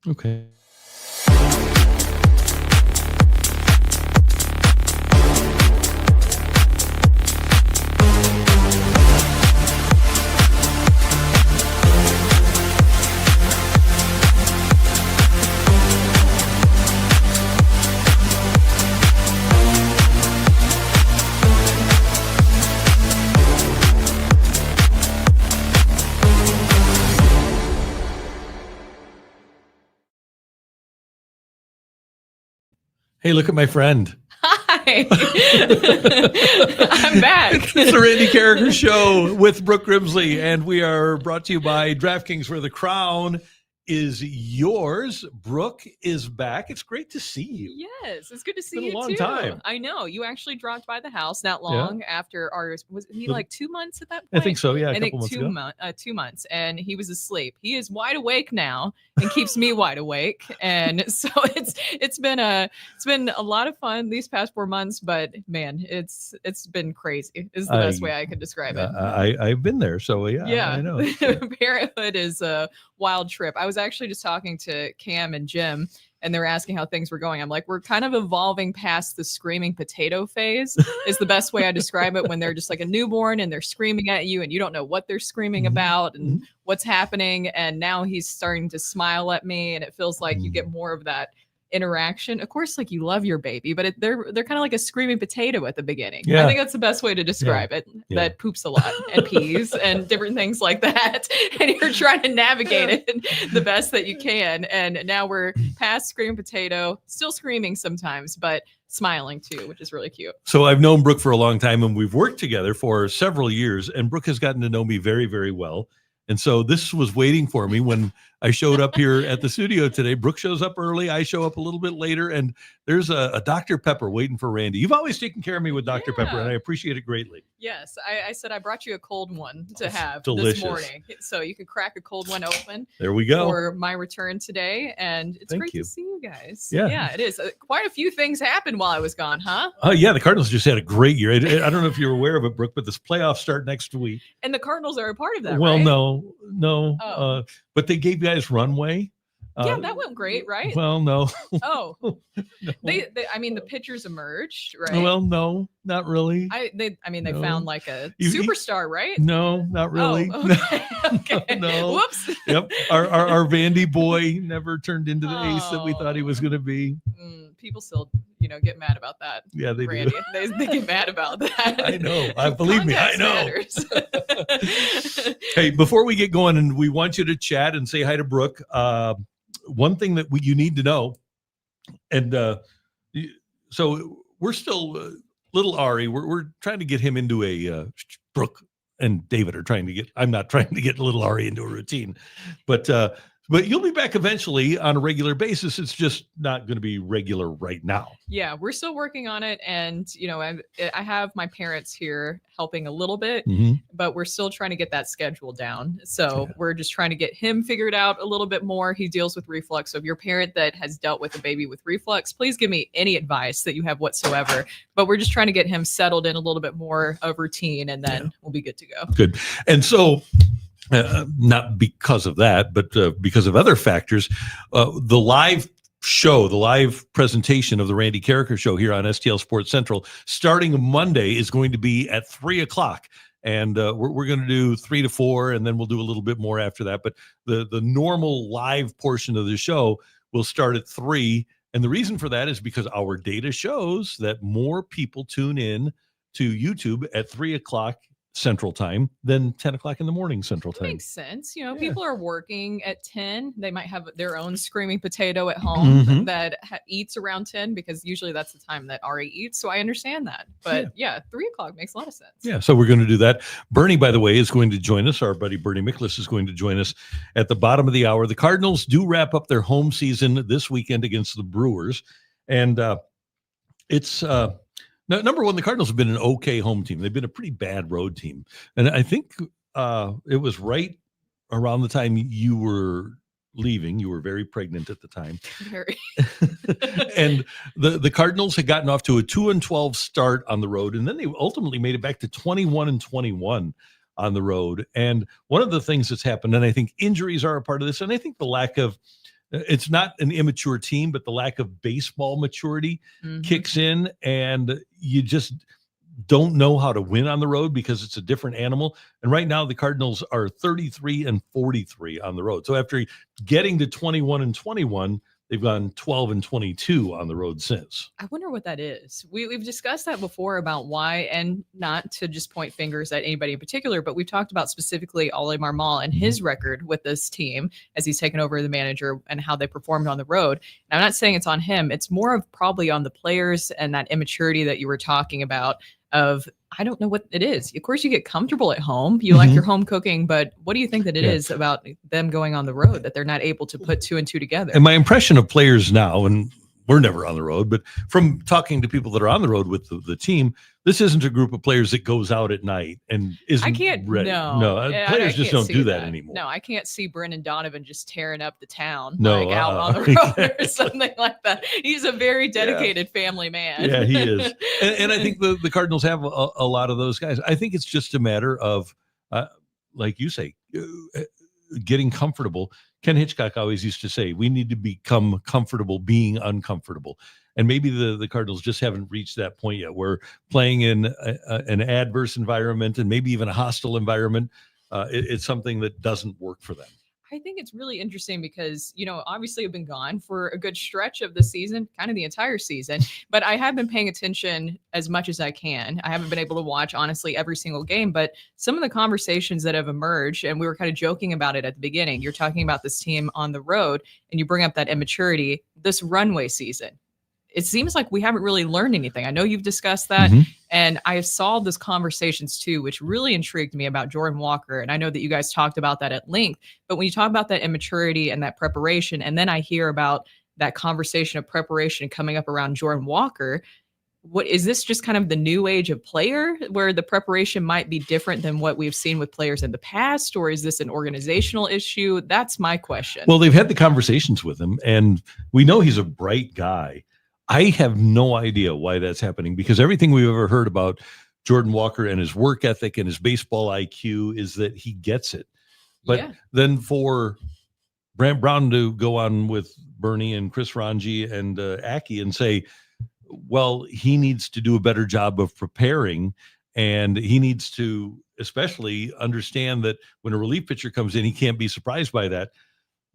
Okay. Hey, look at my friend. Hi. I'm back. It's the Randy Karraker Show with Brooke Grimsley, and we are brought to you by DraftKings, where the crown is yours. Brooke is back. It's great to see you. Yes, it's good to see Been a you long too. time. I know. You actually dropped by the house not long after ours. Was he like 2 months at that point? I think so, yeah. I think 2 months, and he was asleep. He is wide awake now and keeps me wide awake. And so it's been a lot of fun these past 4 months, but man, it's been crazy. Is the best way I could describe it. I've been there, so yeah. I know. Parenthood is a wild trip. I was actually just talking to Cam and Jim, and they were asking how things were going. I'm like, we're kind of evolving past the screaming potato phase is the best way I describe it, when they're just like a newborn and they're screaming at you and you don't know what they're screaming about and what's happening. And now he's starting to smile at me, and it feels like you get more of that interaction. Of course, like, you love your baby, but they're kind of like a screaming potato at the beginning. I think that's the best way to describe it. That poops a lot and pees and different things like that, and you're trying to navigate it the best that you can. And now we're past screaming potato, still screaming sometimes, but smiling too, which is really cute. So I've known Brooke for a long time, and we've worked together for several years, and Brooke has gotten to know me very, very well. And so this was waiting for me when I showed up here at the studio today. Brooke shows up early. I show up a little bit later, and there's a Dr. Pepper waiting for Randy. You've always taken care of me with Dr. Pepper, and I appreciate it greatly. Yes. I said I brought you a cold one to have delicious this morning. So you could crack a cold one open. There we go. For my return today. And it's great to see you guys. Yeah. Yeah, it is. Quite a few things happened while I was gone, huh? Oh, yeah. The Cardinals just had a great year. I don't know if you're aware of it, Brooke, but this playoffs start next week. And the Cardinals are a part of that, well, right? No. Oh. But they gave you guys runway. Yeah, that went great, right? Well, no. Oh, no. They I mean, the pitchers emerged, right? Well, no, not really. They found like a superstar, right? No, not really. Oh, okay. No. Whoops. Yep. Our Vandy boy never turned into the ace that we thought he was going to be. People still, get mad about that. Yeah, they Randy. do. They get mad about that. I know. Believe me, I know. Matters. Hey, before we get going, and we want you to chat and say hi to Brooke. One thing that you need to know, and so we're still little Ari. We're trying to get him into a Brooke and David are trying to get. I'm not trying to get little Ari into a routine, but you'll be back eventually on a regular basis. It's just not going to be regular right now. Yeah, we're still working on it. And, I have my parents here helping a little bit, but we're still trying to get that schedule down. So we're just trying to get him figured out a little bit more. He deals with reflux. So if you're a parent that has dealt with a baby with reflux, please give me any advice that you have whatsoever. But we're just trying to get him settled in a little bit more of routine, and then we'll be good to go. Good. And so, not because of that, but because of other factors, the live presentation of the Randy Karraker Show here on STL Sports Central starting Monday is going to be at 3:00. And we're going to do 3 to 4, and then we'll do a little bit more after that. But the normal live portion of the show will start at 3. And the reason for that is because our data shows that more people tune in to YouTube at 3:00 Central Time than 10 o'clock in the morning Central Time. Makes sense. People are working at 10. They might have their own screaming potato at home that eats around 10, because usually that's the time that Ari eats. So I understand that. But 3:00 makes a lot of sense. Yeah. So we're going to do that. Bernie, by the way, is going to join us. Our buddy Bernie Miklasz is going to join us at the bottom of the hour. The Cardinals do wrap up their home season this weekend against the Brewers. And it's number one, the Cardinals have been an okay home team. They've been a pretty bad road team. And I think it was right around the time you were leaving. You were very pregnant at the time. Very. And the Cardinals had gotten off to a 2-12 start on the road. And then they ultimately made it back to 21-21 on the road. And one of the things that's happened, and I think injuries are a part of this, and I think the lack of it's not an immature team, but the lack of baseball maturity kicks in, and you just don't know how to win on the road because it's a different animal. And right now the Cardinals are 33-43 on the road. So after getting to 21-21, they've gone 12-22 on the road since. I wonder what that is. We've discussed that before about why, and not to just point fingers at anybody in particular, but we've talked about specifically Oli Marmol and his record with this team as he's taken over the manager and how they performed on the road. And I'm not saying it's on him. It's more of probably on the players and that immaturity that you were talking about of, I don't know what it is. Of course, you get comfortable at home. You like your home cooking, but what do you think that it is about them going on the road that they're not able to put two and two together? And my impression of players now, and we're never on the road, but from talking to people that are on the road with the team, this isn't a group of players that goes out at night and isn't ready. Players just don't do that anymore. No, I can't see Brendan Donovan just tearing up the town out on the road or something like that. He's a very dedicated family man. Yeah, he is. And I think the Cardinals have a lot of those guys. I think it's just a matter of, like you say, getting comfortable. Ken Hitchcock always used to say, we need to become comfortable being uncomfortable. And maybe the Cardinals just haven't reached that point yet. We're playing in an adverse environment and maybe even a hostile environment. It's something that doesn't work for them. I think it's really interesting because, obviously I've been gone for a good stretch of the season, kind of the entire season, but I have been paying attention as much as I can. I haven't been able to watch, honestly, every single game, but some of the conversations that have emerged, and we were kind of joking about it at the beginning, you're talking about this team on the road and you bring up that immaturity, this runway season. It seems like we haven't really learned anything. I know you've discussed that. And I saw those conversations too, which really intrigued me about Jordan Walker. And I know that you guys talked about that at length, but when you talk about that immaturity and that preparation, and then I hear about that conversation of preparation coming up around Jordan Walker, what is this just kind of the new age of player where the preparation might be different than what we've seen with players in the past? Or is this an organizational issue? That's my question. Well, they've had the conversations with him and we know he's a bright guy. I have no idea why that's happening because everything we've ever heard about Jordan Walker and his work ethic and his baseball IQ is that he gets it. But then for Brant Brown to go on with Bernie and Chris Ranji and Aki and say, well, he needs to do a better job of preparing and he needs to especially understand that when a relief pitcher comes in, he can't be surprised by that.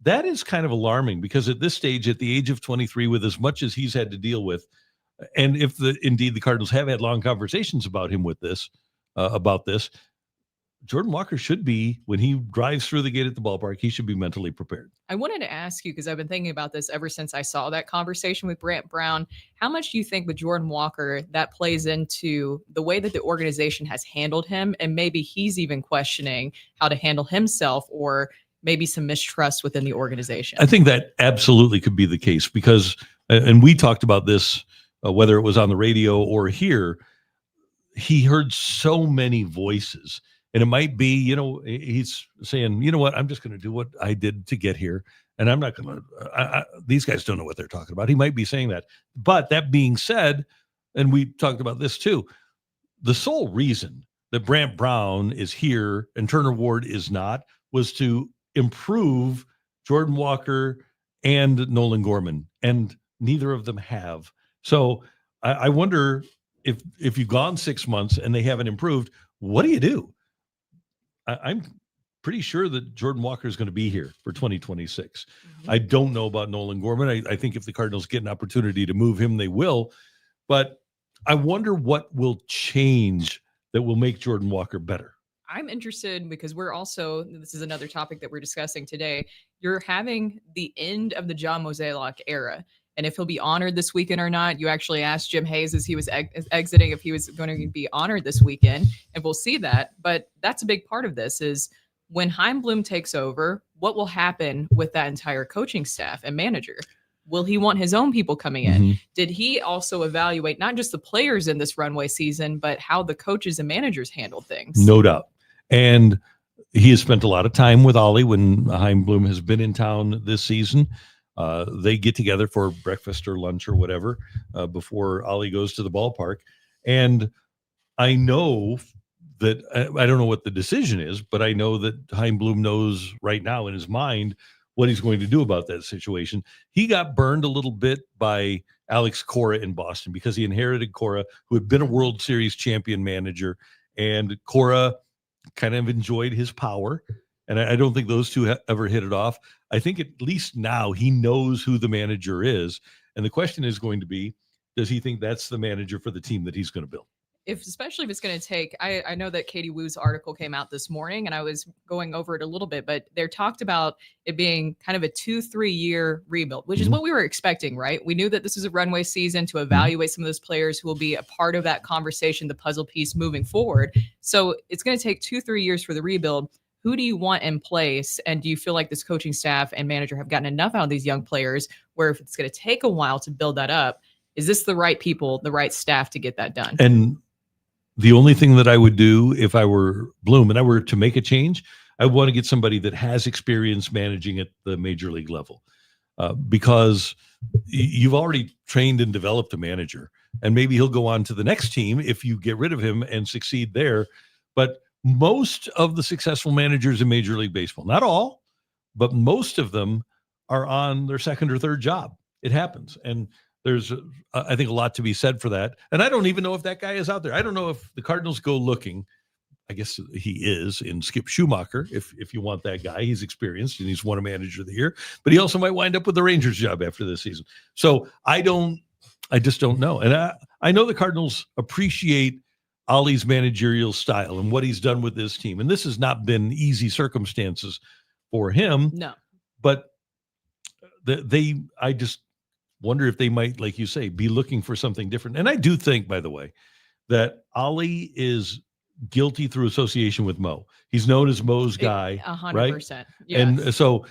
That is kind of alarming because at this stage, at the age of 23, with as much as he's had to deal with, and if indeed the Cardinals have had long conversations about him with this, Jordan Walker should be, when he drives through the gate at the ballpark, he should be mentally prepared. I wanted to ask you, because I've been thinking about this ever since I saw that conversation with Brant Brown, how much do you think with Jordan Walker that plays into the way that the organization has handled him, and maybe he's even questioning how to handle himself or maybe some mistrust within the organization? I think that absolutely could be the case because, and we talked about this, whether it was on the radio or here, he heard so many voices and it might be, he's saying, you know what, I'm just going to do what I did to get here. And I'm not going to, these guys don't know what they're talking about. He might be saying that. But that being said, and we talked about this too, the sole reason that Brant Brown is here and Turner Ward is not was to improve Jordan Walker and Nolan Gorman, and neither of them have. So I wonder if you've gone 6 months and they haven't improved, what do you do? I'm pretty sure that Jordan Walker is going to be here for 2026. I don't know about Nolan Gorman. I think if the Cardinals get an opportunity to move him, they will. But I wonder what will change that will make Jordan Walker better. I'm interested because this is another topic that we're discussing today. You're having the end of the John Mozeliak era. And if he'll be honored this weekend or not, you actually asked Jim Hayes as he was exiting if he was going to be honored this weekend. And we'll see that. But that's a big part of this is when Chaim Bloom takes over, what will happen with that entire coaching staff and manager? Will he want his own people coming in? Did he also evaluate not just the players in this runway season, but how the coaches and managers handled things? No doubt. And he has spent a lot of time with Ollie when Chaim Bloom has been in town this season. They get together for breakfast or lunch or whatever before Ollie goes to the ballpark. And I know that, I don't know what the decision is, but I know that Chaim Bloom knows right now in his mind what he's going to do about that situation. He got burned a little bit by Alex Cora in Boston because he inherited Cora, who had been a World Series champion manager, and Cora kind of enjoyed his power. And I don't think those two ever hit it off. I think at least now he knows who the manager is. And the question is going to be, does he think that's the manager for the team that he's going to build? Especially if it's going to take, I know that Katie Woo's article came out this morning and I was going over it a little bit, but they talked about it being kind of a 2-3 year rebuild, which is what we were expecting, right? We knew that this was a runway season to evaluate some of those players who will be a part of that conversation, the puzzle piece moving forward. So it's going to take 2-3 years for the rebuild. Who do you want in place? And do you feel like this coaching staff and manager have gotten enough out of these young players where if it's going to take a while to build that up, is this the right people, the right staff to get that done? And the only thing that I would do if I were Bloom and I were to make a change, I want to get somebody that has experience managing at the major league level, because you've already trained and developed a manager, and maybe he'll go on to the next team if you get rid of him and succeed there. But most of the successful managers in Major League Baseball, not all, but most of them are on their second or third job. It happens. And there's, I think, a lot to be said for that. And I don't even know if that guy is out there. I don't know if the Cardinals go looking. I guess he is in Skip Schumacher, if you want that guy. He's experienced and he's won a manager of the year, but he also might wind up with the Rangers job after this season. So I just don't know. And I know the Cardinals appreciate Ollie's managerial style and what he's done with this team. And this has not been easy circumstances for him. No. But I just wonder if they might, like you say, be looking for something different. And I do think, by the way, that Ollie is guilty through association with Mo. He's known as Mo's guy, 100%. right? Yes. And so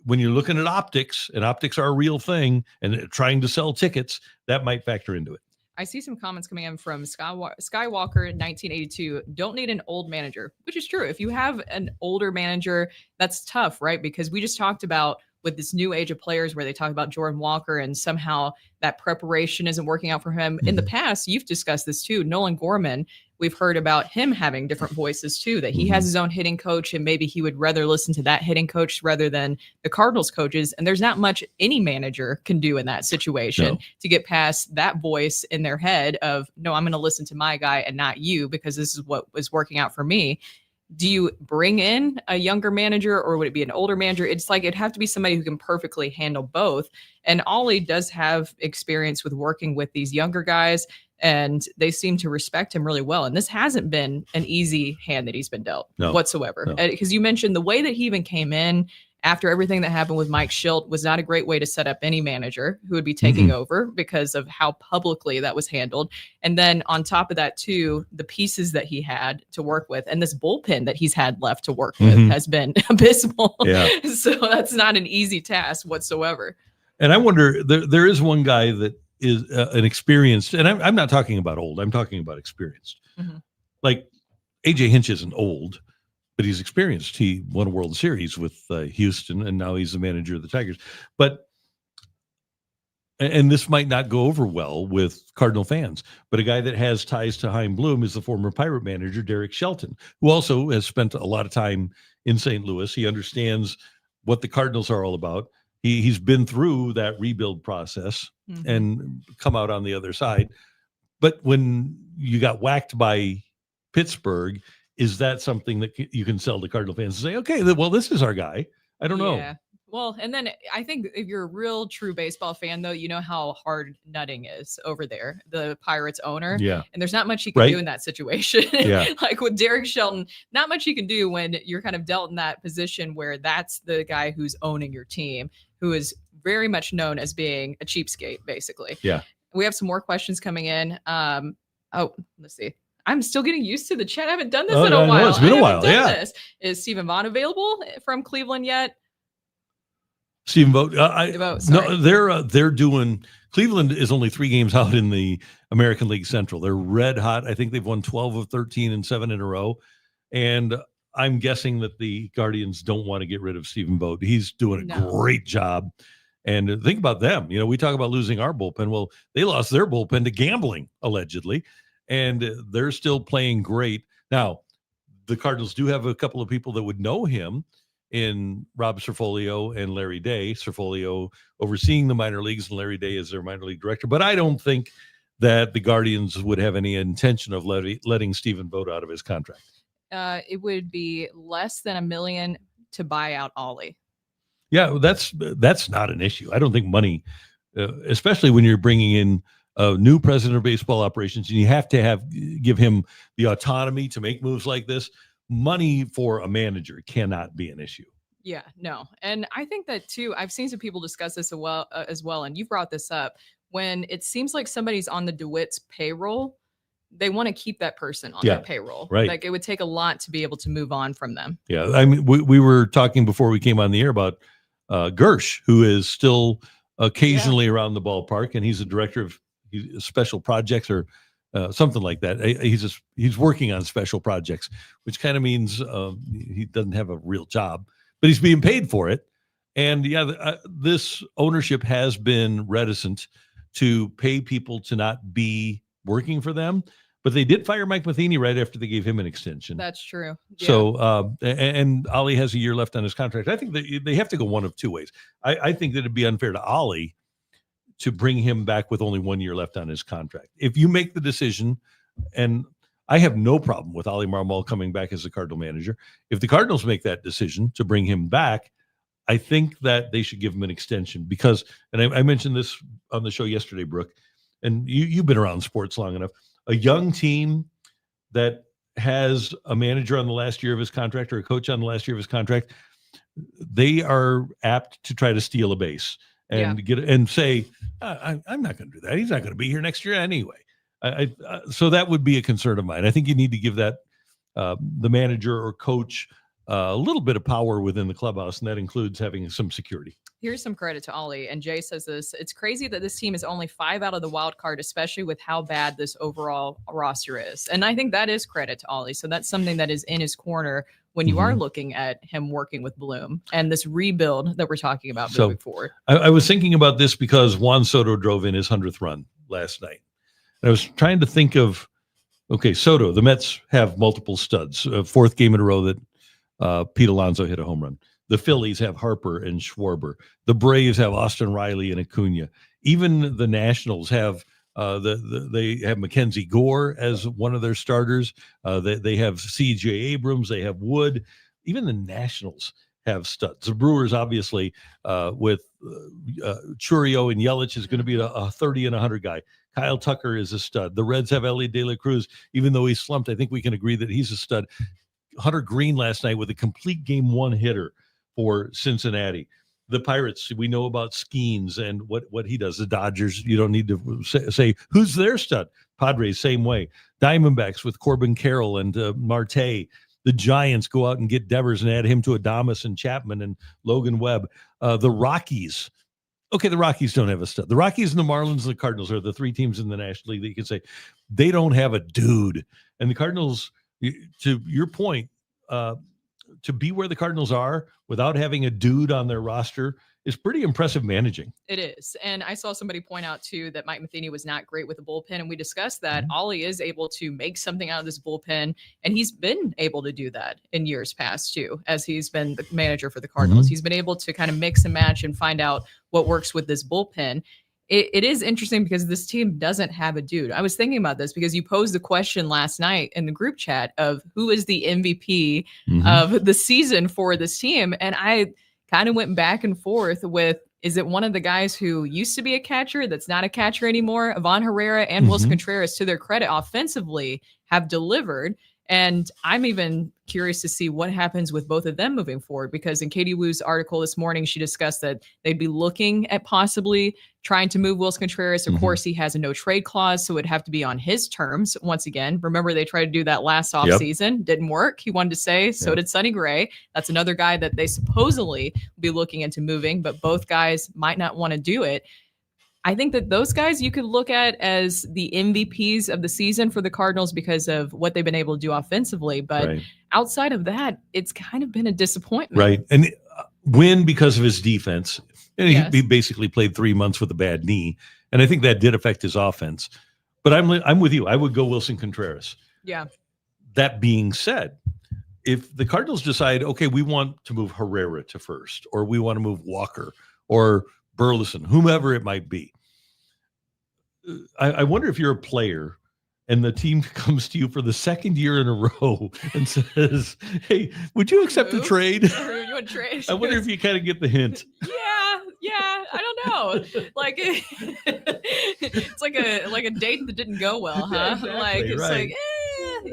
when you're looking at optics, and optics are a real thing, and trying to sell tickets, that might factor into it. I see some comments coming in from Skywalker 1982. Don't need an old manager, which is true. If you have an older manager, that's tough, right? Because we just talked about with this new age of players where they talk about Jordan Walker and somehow that preparation isn't working out for him. In the past, you've discussed this too. Nolan Gorman, we've heard about him having different voices too, that he has his own hitting coach and maybe he would rather listen to that hitting coach rather than the Cardinals coaches. And there's not much any manager can do in that situation to get past that voice in their head of, no, I'm going to listen to my guy and not you because this is what was working out for me. Do you bring in a younger manager or would it be an older manager? It's like it'd have to be somebody who can perfectly handle both. And Ollie does have experience with working with these younger guys, and they seem to respect him really well. And this hasn't been an easy hand that he's been dealt whatsoever. Because you mentioned the way that he even came in after everything that happened with Mike Schilt was not a great way to set up any manager who would be taking over because of how publicly that was handled. And then on top of that, too, the pieces that he had to work with and this bullpen that he's had left to work with has been abysmal. Yeah. So that's not an easy task whatsoever. And I wonder, there is one guy that is an experienced, and I'm not talking about old, I'm talking about experienced. Like AJ Hinch isn't old, but he's experienced. He won a World Series with Houston, and now he's the manager of the Tigers. And this might not go over well with Cardinal fans, but a guy that has ties to Chaim Bloom is the former Pirate manager, Derek Shelton, who also has spent a lot of time in St. Louis. He understands what the Cardinals are all about. He's been through that rebuild process and come out on the other side. But when you got whacked by Pittsburgh, is that something that you can sell to Cardinal fans and say, okay, well, this is our guy? I don't know. Well, and then I think if you're a real true baseball fan, though, you know how hard Nutting is over there, the Pirates owner. Yeah. And there's not much he can do in that situation. Like with Derek Shelton, not much he can do when you're kind of dealt in that position where that's the guy who's owning your team, who is very much known as being a cheapskate, basically. Yeah. We have some more questions coming in. Let's see. I'm still getting used to the chat. I haven't done this in a while. It's been a while. Is Stephen Vaughn available from Cleveland yet? Stephen Vogt. No, they're doing. Cleveland is only 3 games out in the American League Central. They're red hot. I think they've won 12 of 13 and 7 in a row. And I'm guessing that the Guardians don't want to get rid of Stephen Vogt. He's doing a great job. And think about them. You know, we talk about losing our bullpen. Well, they lost their bullpen to gambling, allegedly. And they're still playing great. Now, the Cardinals do have a couple of people that would know him in Rob Cerfolio and Larry Day. Cerfolio overseeing the minor leagues and Larry Day is their minor league director. But I don't think that the Guardians would have any intention of letting Stephen Vogt out of his contract. It would be less than $1 million to buy out Ollie. Yeah, that's not an issue. I don't think money, especially when you're bringing in a new president of baseball operations, and you have to give him the autonomy to make moves like this. Money for a manager cannot be an issue. Yeah, no. And I think that too, I've seen some people discuss this as well. And you brought this up. When it seems like somebody's on the DeWitt's payroll, they want to keep that person on their payroll. Right. Like it would take a lot to be able to move on from them. Yeah. I mean, we were talking before we came on the air about Gersh, who is still occasionally around the ballpark, and he's a director of special projects or something like that. He's working on special projects, which kind of means he doesn't have a real job, but he's being paid for it. And this ownership has been reticent to pay people to not be working for them, but they did fire Mike Matheny right after they gave him an extension. That's true. Yeah. So, and Ollie has a year left on his contract. I think that they have to go one of two ways. I think that it'd be unfair to Ollie to bring him back with only 1 year left on his contract. If you make the decision, and I have no problem with Ollie Marmol coming back as the Cardinal manager. If the Cardinals make that decision to bring him back, I think that they should give him an extension because, and I mentioned this on the show yesterday, Brooke, and you've been around sports long enough, a young team that has a manager on the last year of his contract or a coach on the last year of his contract, they are apt to try to steal a base and say, I'm not going to do that. He's not going to be here next year anyway. So that would be a concern of mine. I think you need to give that the manager or coach a little bit of power within the clubhouse, and that includes having some security. Here's some credit to Ollie. And Jay says this, it's crazy that this team is only 5 out of the wild card, especially with how bad this overall roster is. And I think that is credit to Ollie. So that's something that is in his corner when you are looking at him working with Bloom and this rebuild that we're talking about moving forward. I was thinking about this because Juan Soto drove in his 100th run last night. And I was trying to think of, okay, Soto, the Mets have multiple studs, fourth game in a row that Pete Alonso hit a home run. The Phillies have Harper and Schwarber. The Braves have Austin Riley and Acuna. Even the Nationals have they have Mackenzie Gore as one of their starters. They have C.J. Abrams. They have Wood. Even the Nationals have studs. The Brewers, obviously, with Churio and Yelich is going to be a 30 and 100 guy. Kyle Tucker is a stud. The Reds have Ellie De La Cruz. Even though he's slumped, I think we can agree that he's a stud. Hunter Green last night with a complete game one hitter for Cincinnati. The Pirates, we know about Skeens and what he does. The Dodgers, you don't need to say who's their stud. Padres, same way. Diamondbacks with Corbin Carroll and Marte. The Giants go out and get Devers and add him to Adames and Chapman and Logan Webb. The Rockies. Okay, the Rockies don't have a stud. The Rockies and the Marlins and the Cardinals are the three teams in the National League that you can say they don't have a dude. And the Cardinals, to your point, to be where the Cardinals are without having a dude on their roster is pretty impressive managing. It is. And I saw somebody point out too that Mike Matheny was not great with the bullpen. And we discussed that Ollie is able to make something out of this bullpen. And he's been able to do that in years past too, as he's been the manager for the Cardinals. He's been able to kind of mix and match and find out what works with this bullpen. It is interesting because this team doesn't have a dude. I was thinking about this because you posed the question last night in the group chat of who is the MVP of the season for this team. And I kind of went back and forth with, is it one of the guys who used to be a catcher that's not a catcher anymore? Ivan Herrera and Wilson Contreras, to their credit, offensively have delivered. And I'm even curious to see what happens with both of them moving forward, because in Katie Wu's article this morning, she discussed that they'd be looking at possibly trying to move Wilson Contreras. Of course, he has a no trade clause, so it'd have to be on his terms. Once again, remember they tried to do that last offseason. Didn't work. He wanted to say, so did Sonny Gray. That's another guy that they supposedly will be looking into moving, but both guys might not want to do it. I think that those guys you could look at as the MVPs of the season for the Cardinals because of what they've been able to do offensively. But outside of that, it's kind of been a disappointment. Right. And win because of his defense. And he basically played 3 months with a bad knee. And I think that did affect his offense. But I'm with you. I would go Wilson Contreras. Yeah. That being said, if the Cardinals decide, okay, we want to move Herrera to first, or we want to move Walker or Burleson, whomever it might be, I wonder if you're a player and the team comes to you for the second year in a row and says, hey, would you accept a trade? You want to trade? I wonder if you kind of get the hint. Yeah, I don't know. Like it's like a date that didn't go well, huh? Yeah, exactly, like it's right.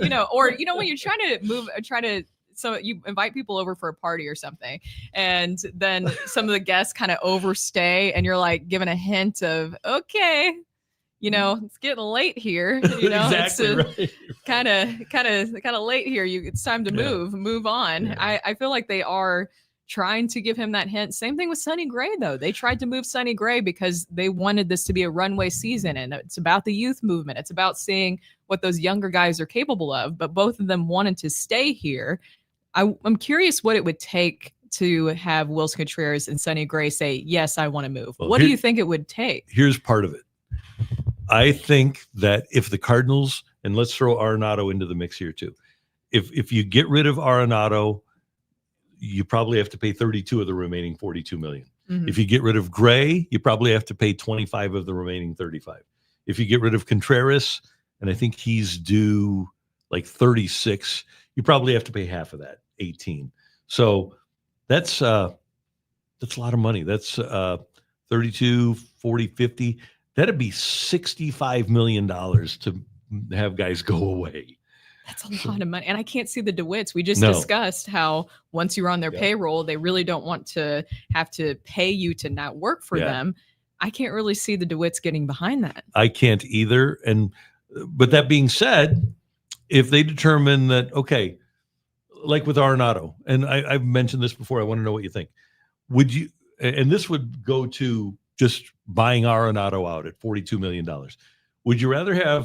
like, or when you're trying to so you invite people over for a party or something, and then some of the guests kind of overstay, and you're like given a hint of, okay, it's getting late here. Exactly, it's kind of late here. It's time to move on. Yeah. I feel like they are trying to give him that hint. Same thing with Sonny Gray, though. They tried to move Sonny Gray because they wanted this to be a runway season, and it's about the youth movement. It's about seeing what those younger guys are capable of, but both of them wanted to stay here. I'm curious what it would take to have Willson Contreras and Sonny Gray say, yes, I want to move. Well, what do you think it would take? Here's part of it. I think that if the Cardinals, and let's throw Arenado into the mix here too, if you get rid of Arenado, you probably have to pay 32 of the remaining 42 million. Mm-hmm. If you get rid of Gray, you probably have to pay 25 of the remaining 35. If you get rid of Contreras, and I think he's due like 36, you probably have to pay half of that, 18. So that's a lot of money. That's 32, 40, 50. That'd be $65 million to have guys go away. That's a lot of money. And I can't see the DeWitts. We just discussed how once you're on their payroll, they really don't want to have to pay you to not work for them. I can't really see the DeWitts getting behind that. I can't either. But that being said, if they determine that, okay, like with Arenado, and I've mentioned this before, I want to know what you think. Would you, and this would go to just buying Arenado out at $42 million. Would you rather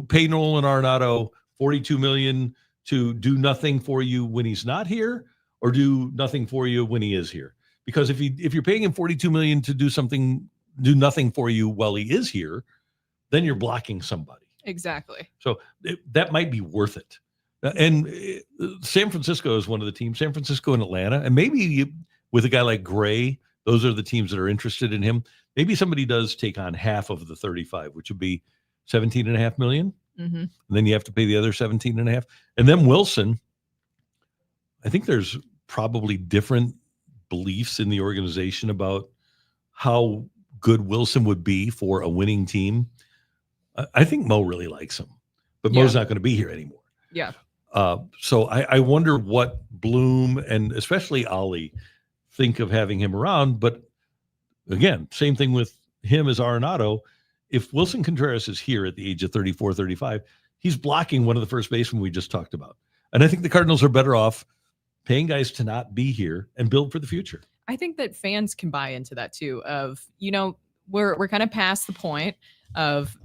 pay Nolan Arenado $42 million to do nothing for you when he's not here, or do nothing for you when he is here? Because if you're paying him $42 million to do nothing for you while he is here, then you're blocking somebody. Exactly. So that might be worth it. And San Francisco is one of the teams, San Francisco and Atlanta, and maybe with a guy like Gray, those are the teams that are interested in him. Maybe somebody does take on half of the 35, which would be $17.5 million. Mm-hmm. And then you have to pay the other 17.5. And then Willson, I think there's probably different beliefs in the organization about how good Willson would be for a winning team. I think Mo really likes him, but Mo's not going to be here anymore. Yeah. So I wonder what Bloom and especially Ollie think of having him around. But again, same thing with him as Arenado. If Willson Contreras is here at the age of 34, 35, he's blocking one of the first basemen we just talked about. And I think the Cardinals are better off paying guys to not be here and build for the future. I think that fans can buy into that too, of, we're kind of past the point of,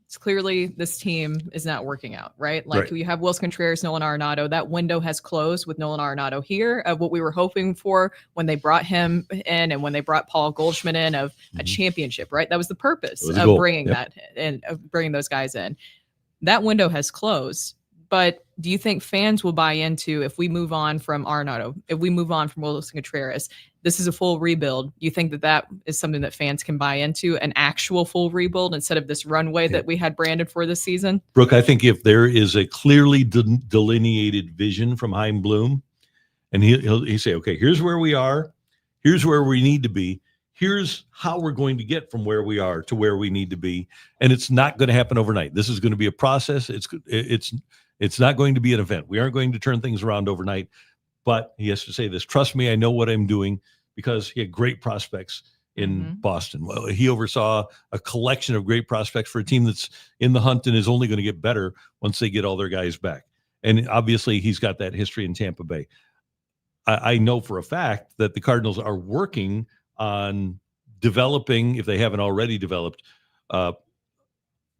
it's clearly this team is not working out, right? Like you have Willson Contreras, Nolan Arenado. That window has closed with Nolan Arenado here of what we were hoping for when they brought him in and when they brought Paul Goldschmidt in of a championship, right? That was the purpose of bringing that and of bringing those guys in. That window has closed. But do you think fans will buy into, if we move on from Arenado, if we move on from Willson Contreras, this is a full rebuild? You think that is something that fans can buy into, an actual full rebuild instead of this runway that we had branded for this season? Brooke, I think if there is a clearly delineated vision from Chaim Bloom, and he'll say, okay, here's where we are, here's where we need to be, here's how we're going to get from where we are to where we need to be, and it's not going to happen overnight. This is going to be a process. It's not going to be an event. We aren't going to turn things around overnight. But he has to say this, trust me, I know what I'm doing, because he had great prospects in Boston. Well, he oversaw a collection of great prospects for a team that's in the hunt and is only going to get better once they get all their guys back. And obviously he's got that history in Tampa Bay. I know for a fact that the Cardinals are working on developing, if they haven't already developed, a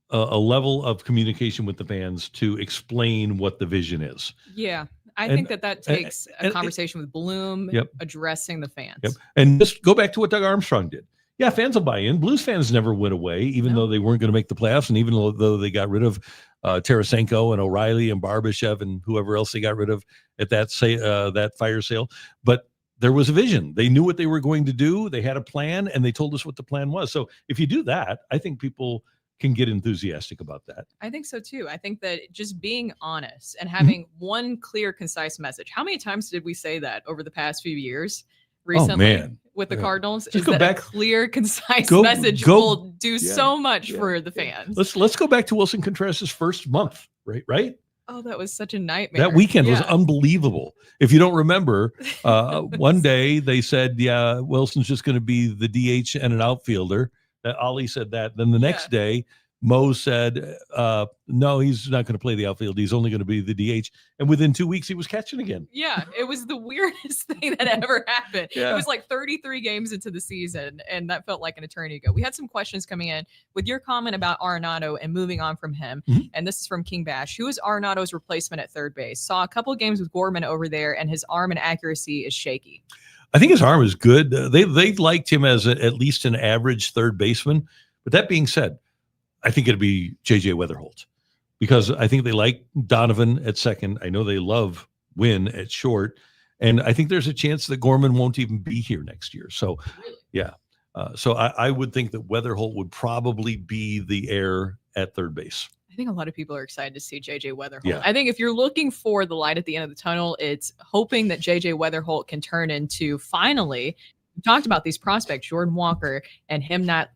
level of communication with the fans to explain what the vision is. Yeah. I think that takes a conversation with Bloom, addressing the fans. And just go back to what Doug Armstrong did. Yeah, fans will buy in. Blues fans never went away, even though they weren't going to make the playoffs, and even though they got rid of Tarasenko and O'Reilly and Barbashev and whoever else they got rid of at that fire sale. But there was a vision. They knew what they were going to do. They had a plan, and they told us what the plan was. So if you do that, I think people can get enthusiastic about that. I think so too. I think that just being honest and having one clear, concise message. How many times did we say that over the past few years recently with the Cardinals? Just is go that back, a clear, concise message will do so much for the fans. Let's go back to Wilson Contras's first month, right? Oh, that was such a nightmare. That weekend was unbelievable. If you don't remember, one day they said, Wilson's just going to be the DH and an outfielder. Ollie said that. Then the next day, Mo said, no, he's not going to play the outfield. He's only going to be the DH. And within 2 weeks, he was catching again. Yeah, it was the weirdest thing that ever happened. It was like 33 games into the season, and that felt like an eternity ago. We had some questions coming in with your comment about Arenado and moving on from him. And this is from King Bash. Who is Arenado's replacement at third base? Saw a couple of games with Gorman over there, and his arm and accuracy is shaky. I think his arm is good. They liked him as at least an average third baseman. But that being said, I think it'd be J.J. Weatherholt, because I think they like Donovan at second. I know they love Wynn at short. And I think there's a chance that Gorman won't even be here next year. So, so I would think that Weatherholt would probably be the heir at third base. I think a lot of people are excited to see J.J. Weatherholt. Yeah. I think if you're looking for the light at the end of the tunnel, it's hoping that J.J. Weatherholt can turn into finally, we talked about these prospects, Jordan Walker, and him not,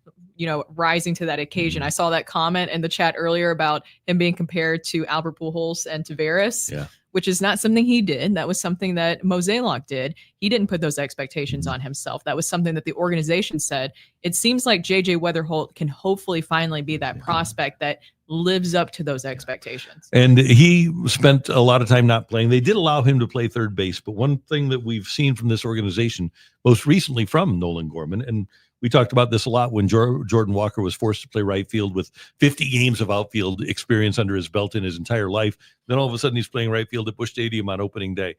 rising to that occasion. I saw that comment in the chat earlier about him being compared to Albert Pujols and Tavares, which is not something he did. That was something that Mozeliak did. He didn't put those expectations on himself. That was something that the organization said. It seems like J.J. Weatherholt can hopefully finally be that prospect that lives up to those expectations. And he spent a lot of time not playing. They did allow him to play third base, but one thing that we've seen from this organization, most recently from Nolan Gorman, and we talked about this a lot when Jordan Walker was forced to play right field with 50 games of outfield experience under his belt in his entire life. Then all of a sudden he's playing right field at Busch Stadium on opening day.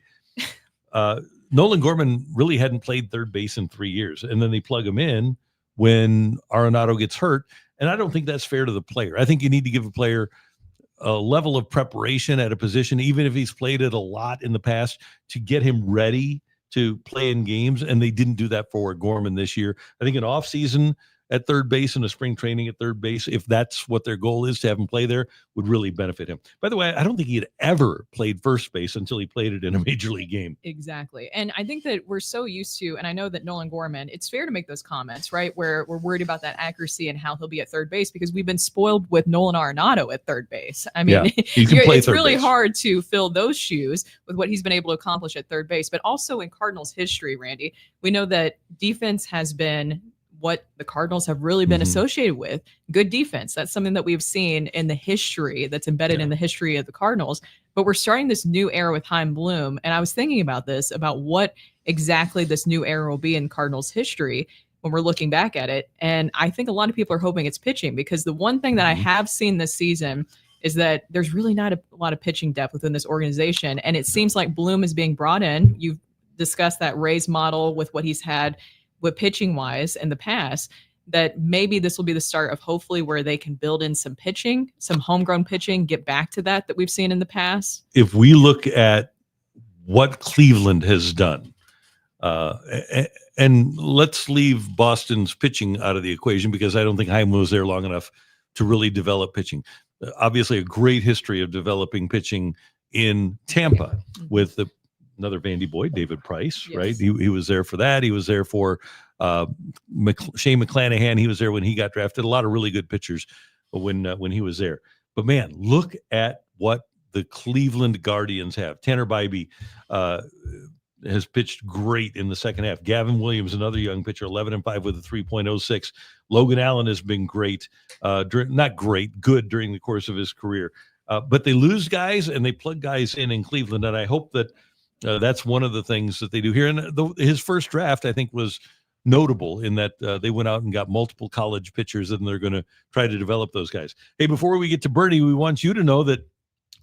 Nolan Gorman really hadn't played third base in 3 years. And then they plug him in when Arenado gets hurt. And I don't think that's fair to the player. I think you need to give a player a level of preparation at a position, even if he's played it a lot in the past, to get him ready to play in games. And they didn't do that for Gorman this year. I think an off season at third base and a spring training at third base, if that's what their goal is, to have him play there, would really benefit him. By the way, I don't think he had ever played first base until he played it in a major league game. Exactly. And I think that we're so used to, and I know that Nolan Gorman, it's fair to make those comments, right? Where we're worried about that accuracy and how he'll be at third base because we've been spoiled with Nolan Arenado at third base. I mean, it's really hard to fill those shoes with what he's been able to accomplish at third base. But also in Cardinals history, Randy, we know that defense has been what the Cardinals have really been associated with. Good defense. That's something that we've seen in the history that's embedded in the history of the Cardinals. But we're starting this new era with Chaim Bloom. And I was thinking about this, about what exactly this new era will be in Cardinals history when we're looking back at it. And I think a lot of people are hoping it's pitching, because the one thing that I have seen this season is that there's really not a lot of pitching depth within this organization. And it seems like Bloom is being brought in. You've discussed that Rays model with what he's had with pitching wise in the past, that maybe this will be the start of hopefully where they can build in some pitching, some homegrown pitching, get back to that we've seen in the past. If we look at what Cleveland has done, and let's leave Boston's pitching out of the equation, because I don't think Chaim was there long enough to really develop pitching. Obviously a great history of developing pitching in Tampa with another Vandy boy, David Price, right? He was there for that. He was there for Shane McClanahan. He was there when he got drafted. A lot of really good pitchers when he was there. But man, look at what the Cleveland Guardians have. Tanner Bybee has pitched great in the second half. Gavin Williams, another young pitcher, 11-5 with a 3.06. Logan Allen has been great, good during the course of his career. But they lose guys and they plug guys in Cleveland. And I hope that that's one of the things that they do here. And his first draft, I think, was notable in that they went out and got multiple college pitchers, and they're going to try to develop those guys. Hey, before we get to Bernie, we want you to know that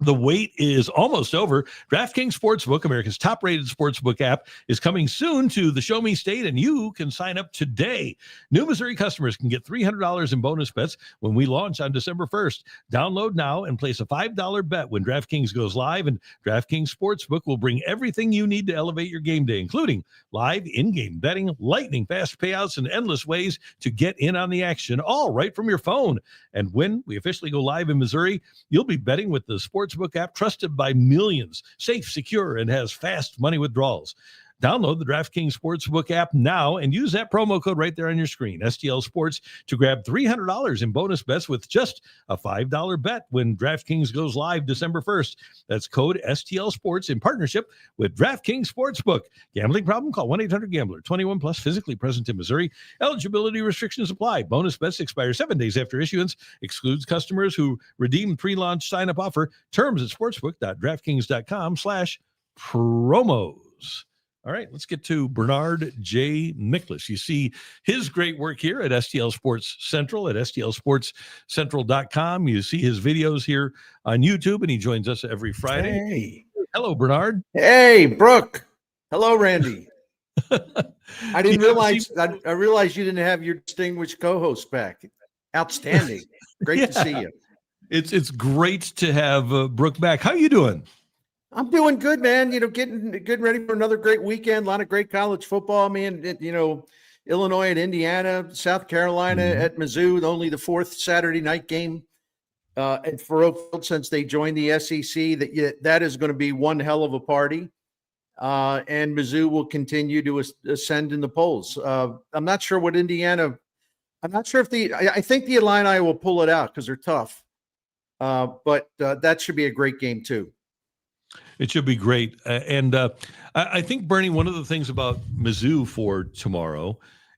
The wait is almost over. DraftKings Sportsbook, America's top-rated sportsbook app, is coming soon to the Show Me State, and you can sign up today. New Missouri customers can get $300 in bonus bets when we launch on December 1st. Download now and place a $5 bet when DraftKings goes live, and DraftKings Sportsbook will bring everything you need to elevate your game day, including live in-game betting, lightning-fast payouts, and endless ways to get in on the action, all right from your phone. And when we officially go live in Missouri, you'll be betting with the Sportsbook app trusted by millions, safe, secure, and has fast money withdrawals. Download the DraftKings Sportsbook app now and use that promo code right there on your screen, STL Sports, to grab $300 in bonus bets with just a $5 bet when DraftKings goes live December 1st. That's code STL Sports in partnership with DraftKings Sportsbook. Gambling problem? Call 1-800-GAMBLER. 21 plus, physically present in Missouri. Eligibility restrictions apply. Bonus bets expire 7 days after issuance. Excludes customers who redeem pre-launch sign-up offer. Terms at sportsbook.draftkings.com/promos. All right, let's get to Bernard J. Miklasz. You see his great work here at STL Sports Central at stlsportscentral.com. You see his videos here on YouTube, and he joins us every Friday. Hey. Hello, Bernard. Hey, Brooke. Hello, Randy. I didn't realize I realized you didn't have your distinguished co-host back. Outstanding. Great to see you. It's great to have Brooke back. How you doing? I'm doing good, man. Getting ready for another great weekend. A lot of great college football. I mean, Illinois and Indiana, South Carolina at Mizzou, only the fourth Saturday night game at Faroe Field since they joined the SEC. That is going to be one hell of a party. And Mizzou will continue to ascend in the polls. I'm not sure what Indiana. I'm not sure if I think the Illini will pull it out because they're tough. But that should be a great game too. It should be great. I think, Bernie, one of the things about Mizzou for tomorrow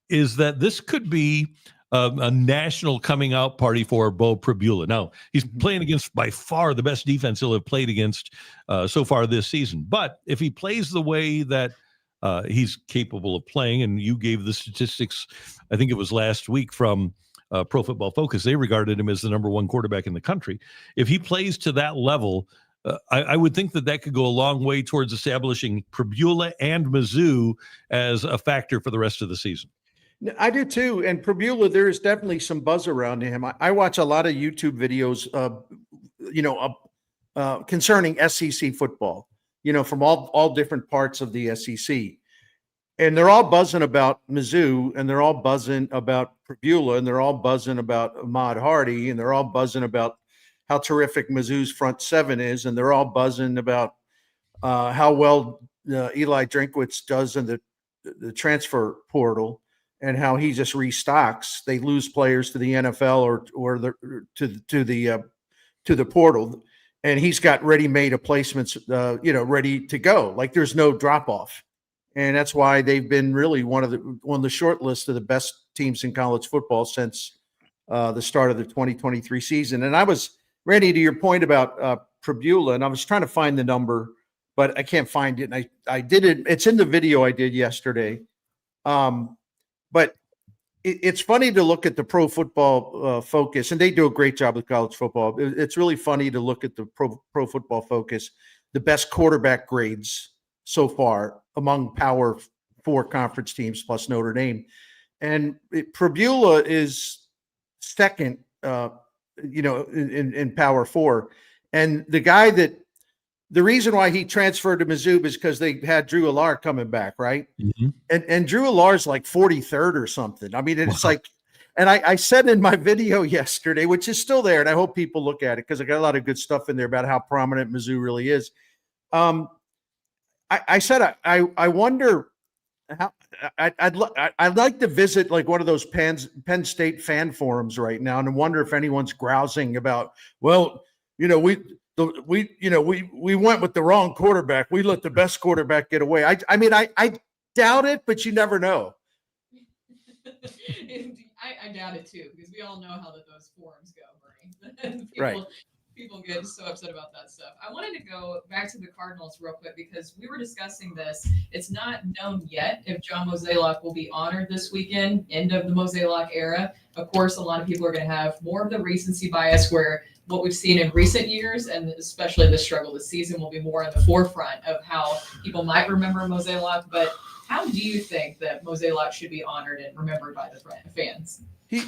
is that this could be a national coming out party for Bo Pribula. Now, he's playing against by far the best defense he'll have played against so far this season. But if he plays the way that he's capable of playing, and you gave the statistics, I think it was last week from Pro Football Focus, they regarded him as the number one quarterback in the country. If he plays to that level, I would think that could go a long way towards establishing Pribula and Mizzou as a factor for the rest of the season. I do too. And Pribula, there is definitely some buzz around him. I watch a lot of YouTube videos, concerning SEC football, from all different parts of the SEC. And they're all buzzing about Mizzou, and they're all buzzing about Pribula, and they're all buzzing about Ahmad Hardy, and they're all buzzing about how terrific Mizzou's front seven is, and they're all buzzing about how well Eli Drinkwitz does in the transfer portal, and how he just restocks. They lose players to the NFL or to the portal, and he's got ready-made placements, ready to go. Like there's no drop off, and that's why they've been really one of the short list of the best teams in college football since the start of the 2023 season. And I was. Randy, to your point about Pribula, and I was trying to find the number, but I can't find it. And I did it. It's in the video I did yesterday. But it's funny to look at the Pro Football Focus, and they do a great job with college football. It's really funny to look at the Pro Football Focus, the best quarterback grades so far among Power 4 conference teams plus Notre Dame. And Pribula is second in Power 4. And the reason why he transferred to Mizzou is because they had Drew Allar coming back, right? Mm-hmm. And Drew Allar's like 43rd or something. I mean, it's like, and I said in my video yesterday, which is still there, and I hope people look at it because I got a lot of good stuff in there about how prominent Mizzou really is. I said, I wonder how I'd like to visit like one of those Penn State fan forums right now and wonder if anyone's grousing about, well, we went with the wrong quarterback. We let the best quarterback get away. I mean, I doubt it, but you never know. I doubt it too, because we all know how those forums go, Bernie. Right. People get so upset about that stuff. I wanted to go back to the Cardinals real quick because we were discussing this. It's not known yet if John Mozeliak will be honored this weekend, end of the Mozeliak era. Of course, a lot of people are going to have more of the recency bias where what we've seen in recent years, and especially the struggle this season, will be more in the forefront of how people might remember Mozeliak. But how do you think that Mozeliak should be honored and remembered by the fans?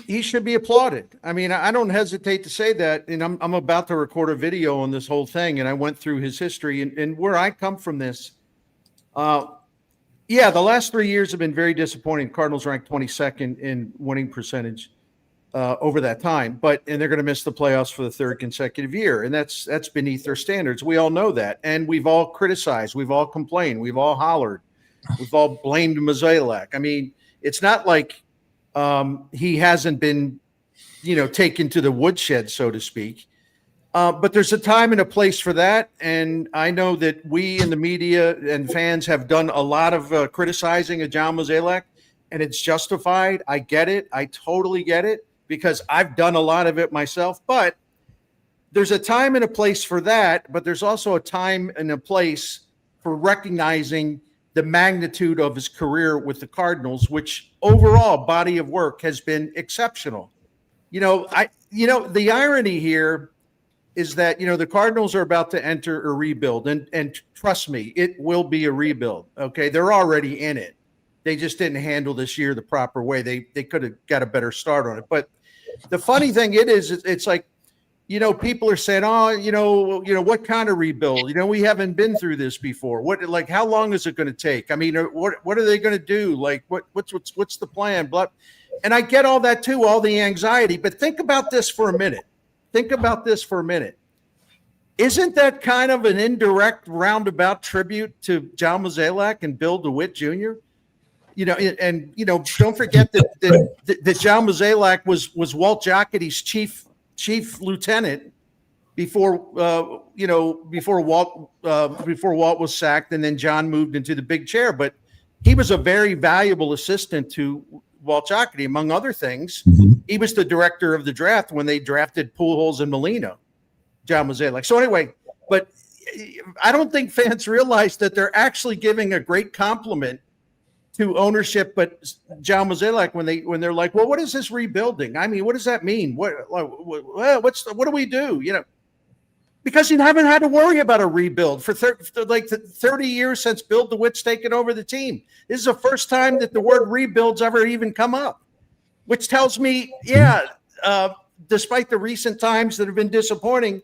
He should be applauded. I mean, I don't hesitate to say that. And I'm about to record a video on this whole thing, and I went through his history and where I come from this. Yeah, the last 3 years have been very disappointing. Cardinals ranked 22nd in winning percentage over that time, and they're going to miss the playoffs for the third consecutive year, and that's beneath their standards. We all know that, and we've all criticized, we've all complained, we've all hollered, we've all blamed Mozeliak. I mean, it's not like he hasn't been, taken to the woodshed, so to speak. But there's a time and a place for that. And I know that we in the media and fans have done a lot of criticizing of John Mozeliak, and it's justified. I get it. I totally get it because I've done a lot of it myself. But there's a time and a place for that. But there's also a time and a place for recognizing the magnitude of his career with the Cardinals, which overall body of work has been exceptional. The irony here is that, the Cardinals are about to enter a rebuild, and trust me, it will be a rebuild. Okay. They're already in it. They just didn't handle this year the proper way. They could have got a better start on it. But the funny thing it's like, people are saying, what kind of rebuild? We haven't been through this before. How long is it going to take? I mean, what are they going to do? Like, what's the plan? And I get all that too, all the anxiety. But think about this for a minute. Isn't that kind of an indirect roundabout tribute to John Mozeliak and Bill DeWitt Jr.? Don't forget that John Mozeliak was Walt Jocketty's chief lieutenant before Walt was sacked, and then John moved into the big chair. But he was a very valuable assistant to Walt Jocketty, among other things. Mm-hmm. He was the director of the draft when they drafted Pujols and Molina, John Mozeliak. So anyway, but I don't think fans realize that they're actually giving a great compliment to ownership, but John Mozeliak when they're like, well, what is this rebuilding? I mean, what does that mean? What do we do? Because you haven't had to worry about a rebuild for 30 years since Bill DeWitt's taken over the team. This is the first time that the word rebuild's ever even come up, which tells me, despite the recent times that have been disappointing,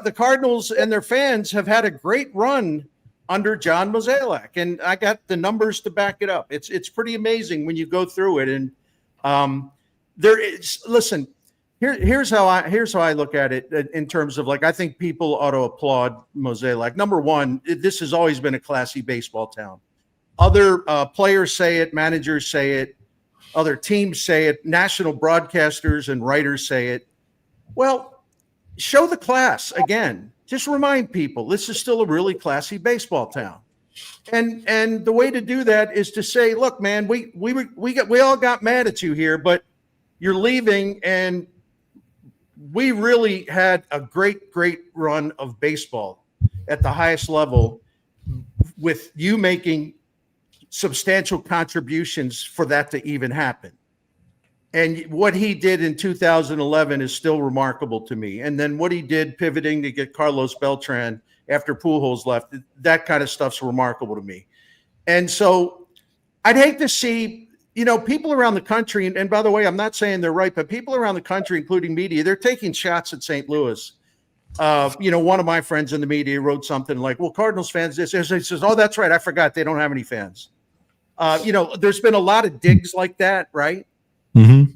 the Cardinals and their fans have had a great run under John Mozeliak, and I got the numbers to back it up. It's pretty amazing when you go through it. And listen. Here's how I look at it in terms of, I think people ought to applaud Mozeliak. Number one, this has always been a classy baseball town. Other players say it, managers say it, other teams say it, national broadcasters and writers say it. Well, show the class again. Just remind people this is still a really classy baseball town. And the way to do that is to say, look, man, we all got mad at you here, but you're leaving, and we really had a great run of baseball at the highest level with you making substantial contributions for that to even happen. And what he did in 2011 is still remarkable to me. And then what he did pivoting to get Carlos Beltran after Pujols left, that kind of stuff's remarkable to me. And so I'd hate to see people around the country, and by the way, I'm not saying they're right, but people around the country, including media, they're taking shots at St. Louis. One of my friends in the media wrote something like, well, Cardinals fans, he says, oh, that's right, I forgot they don't have any fans. There's been a lot of digs like that, right? Mm-hmm.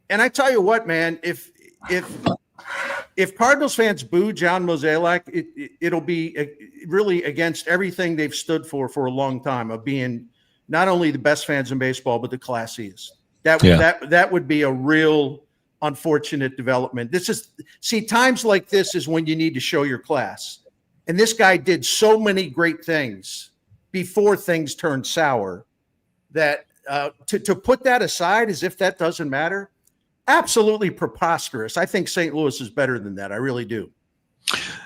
And I tell you what, man, if Cardinals fans boo John Mozeliak, it'll be really against everything they've stood for a long time, of being not only the best fans in baseball, but the classiest. That would be a real unfortunate development. Times like this is when you need to show your class. And this guy did so many great things before things turned sour that to put that aside as if that doesn't matter, absolutely preposterous. I think St. Louis is better than that. I really do.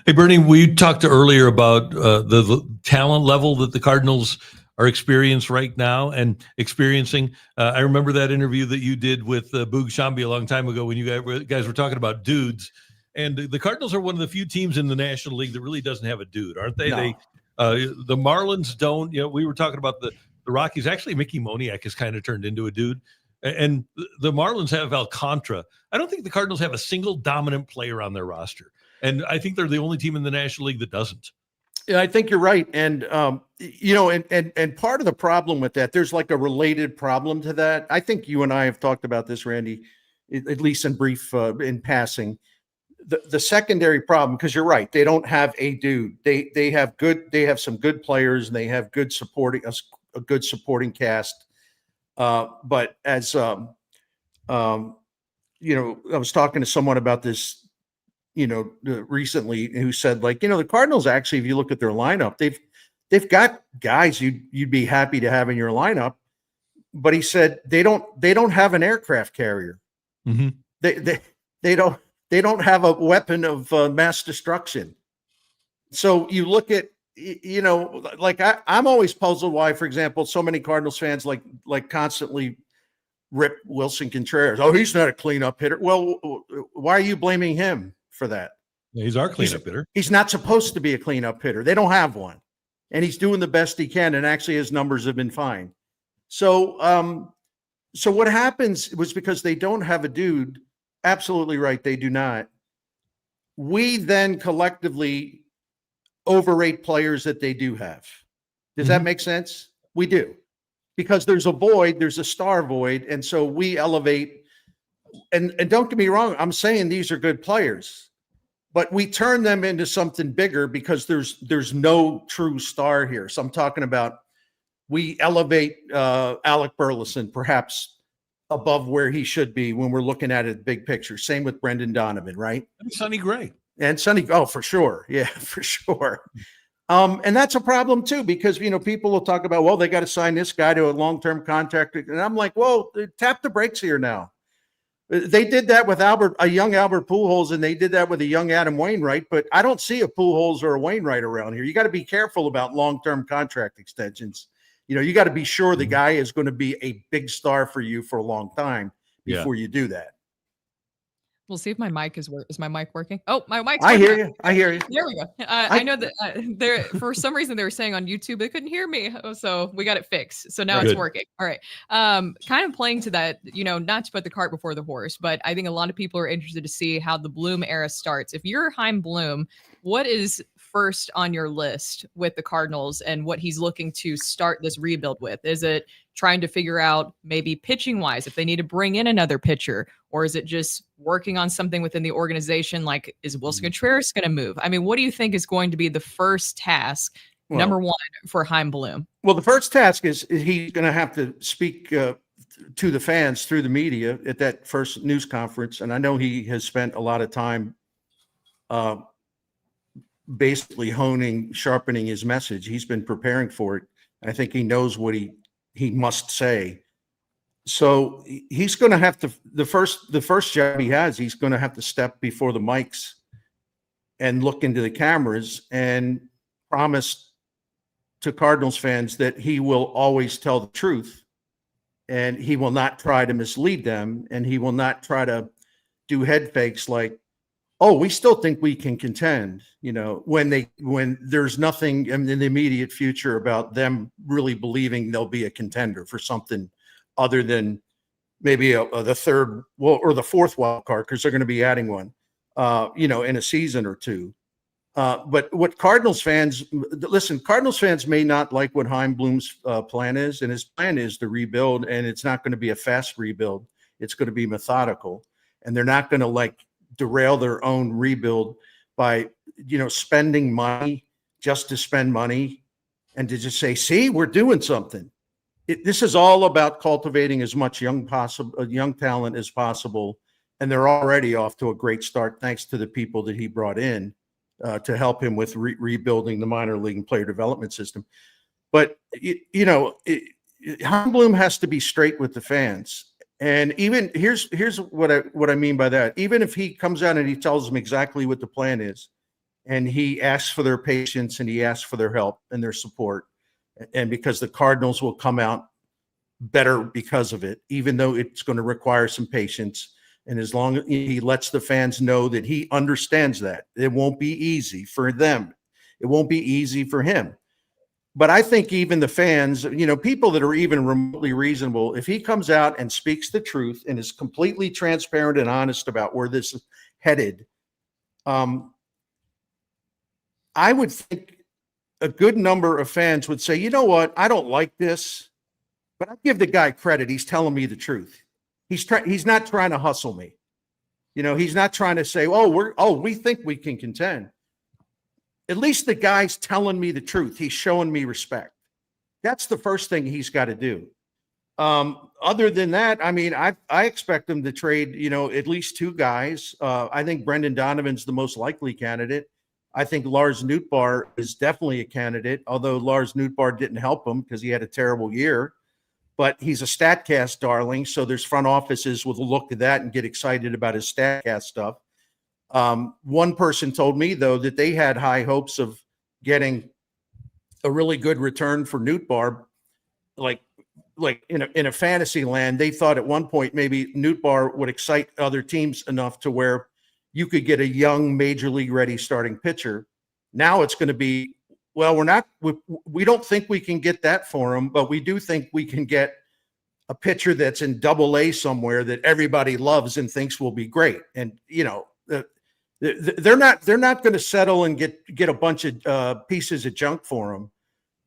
Hey, Bernie, we talked earlier about the talent level that the Cardinals are experiencing right now and experiencing. I remember that interview that you did with Boog Shambi a long time ago when you guys were talking about dudes. And the Cardinals are one of the few teams in the National League that really doesn't have a dude, aren't they? No. The Marlins don't. We were talking about the Rockies. Actually, Mickey Moniak has kind of turned into a dude. And the Marlins have Alcantara. I don't think the Cardinals have a single dominant player on their roster. And I think they're the only team in the National League that doesn't. Yeah, I think you're right. And, and part of the problem with that, there's like a related problem to that. I think you and I have talked about this, Randy, at least in brief, in passing. The secondary problem, because you're right, they don't have a dude. They have some good players and they have good supporting, a good supporting cast. But as, I was talking to someone about this, recently, who said, like, the Cardinals actually, if you look at their lineup, they've got guys you'd be happy to have in your lineup, but he said they don't have an aircraft carrier. Mm-hmm. They don't have a weapon of mass destruction. So you look at, like I'm always puzzled why, for example, so many Cardinals fans like constantly rip Wilson Contreras. Oh, he's not a cleanup hitter. Well, why are you blaming him for that? Yeah, he's our cleanup hitter. He's not supposed to be a cleanup hitter. They don't have one. And he's doing the best he can. And actually his numbers have been fine. So what happens was, because they don't have a dude, absolutely right, they do not. We then collectively overrate players that they do have. Does that make sense? We do. Because there's a void, there's a star void. And so we elevate, and don't get me wrong, I'm saying these are good players, but we turn them into something bigger because there's no true star here. So I'm talking about, we elevate Alec Burleson perhaps above where he should be when we're looking at it big picture. Same with Brendan Donovan, right? And Sonny Gray. And Sonny, oh, for sure. Yeah, for sure. And that's a problem too, because, people will talk about, well, they got to sign this guy to a long-term contract. And I'm like, well, tap the brakes here now. They did that with a young Albert Pujols, and they did that with a young Adam Wainwright, but I don't see a Pujols or a Wainwright around here. You got to be careful about long-term contract extensions. You got to be sure the guy is going to be a big star for you for a long time before you do that. We'll see if my mic is my mic working? Oh, my mic's I working. hear you. There we go. I know that there, for some reason, they were saying on YouTube they couldn't hear me, so we got it fixed. So now it's working. All right. Kind of playing to that, not to put the cart before the horse, but I think a lot of people are interested to see how the Bloom era starts. If you're Chaim Bloom, what is first on your list with the Cardinals and what he's looking to start this rebuild with? Is it trying to figure out maybe pitching wise if they need to bring in another pitcher, or is it just working on something within the organization? Like, is Wilson Contreras going to move? I mean, what do you think is going to be the first task, number one, for Chaim Bloom? Well, the first task is he's going to have to speak to the fans through the media at that first news conference. And I know he has spent a lot of time basically sharpening his message. He's been preparing for it. I think he knows what he must say. So he's going to have to, the first job he has, he's going to have to step before the mics and look into the cameras and promise to Cardinals fans that he will always tell the truth, and he will not try to mislead them, and he will not try to do head fakes like, oh, we still think we can contend, when there's nothing in the immediate future about them really believing they'll be a contender for something other than maybe the third or the fourth wild card, because they're going to be adding one, in a season or two. But what Cardinals fans may not like what Chaim Bloom's plan is, and his plan is to rebuild, and it's not going to be a fast rebuild. It's going to be methodical, and they're not going to derail their own rebuild by, spending money just to spend money and to just say, see, we're doing something. This is all about cultivating as much young talent as possible. And they're already off to a great start, thanks to the people that he brought in to help him with rebuilding the minor league and player development system. But, Chaim Bloom has to be straight with the fans. And even here's what I mean by that. Even if he comes out and he tells them exactly what the plan is, and he asks for their patience and he asks for their help and their support, and because the Cardinals will come out better because of it, even though it's going to require some patience. And as long as he lets the fans know that he understands that it won't be easy for them, it won't be easy for him. But I think even the fans, people that are even remotely reasonable, if he comes out and speaks the truth and is completely transparent and honest about where this is headed, I would think a good number of fans would say, you know what, I don't like this, but I give the guy credit. He's telling me the truth. He's not trying to hustle me. He's not trying to say, we think we can contend. At least the guy's telling me the truth. He's showing me respect. That's the first thing he's got to do. Other than that, I mean, I expect him to trade, at least two guys. I think Brendan Donovan's the most likely candidate. I think Lars Nootbaar is definitely a candidate, although Lars Nootbaar didn't help him because he had a terrible year. But he's a StatCast darling, so there's front offices will look at that and get excited about his StatCast stuff. One person told me, though, that they had high hopes of getting a really good return for Nootbaar. Like in a fantasy land, they thought at one point maybe Nootbaar would excite other teams enough to where you could get a young major league ready starting pitcher. Now it's going to be, well, we don't think we can get that for him, but we do think we can get a pitcher that's in Double-A somewhere that everybody loves and thinks will be great. And they're not going to settle and get a bunch of pieces of junk for him.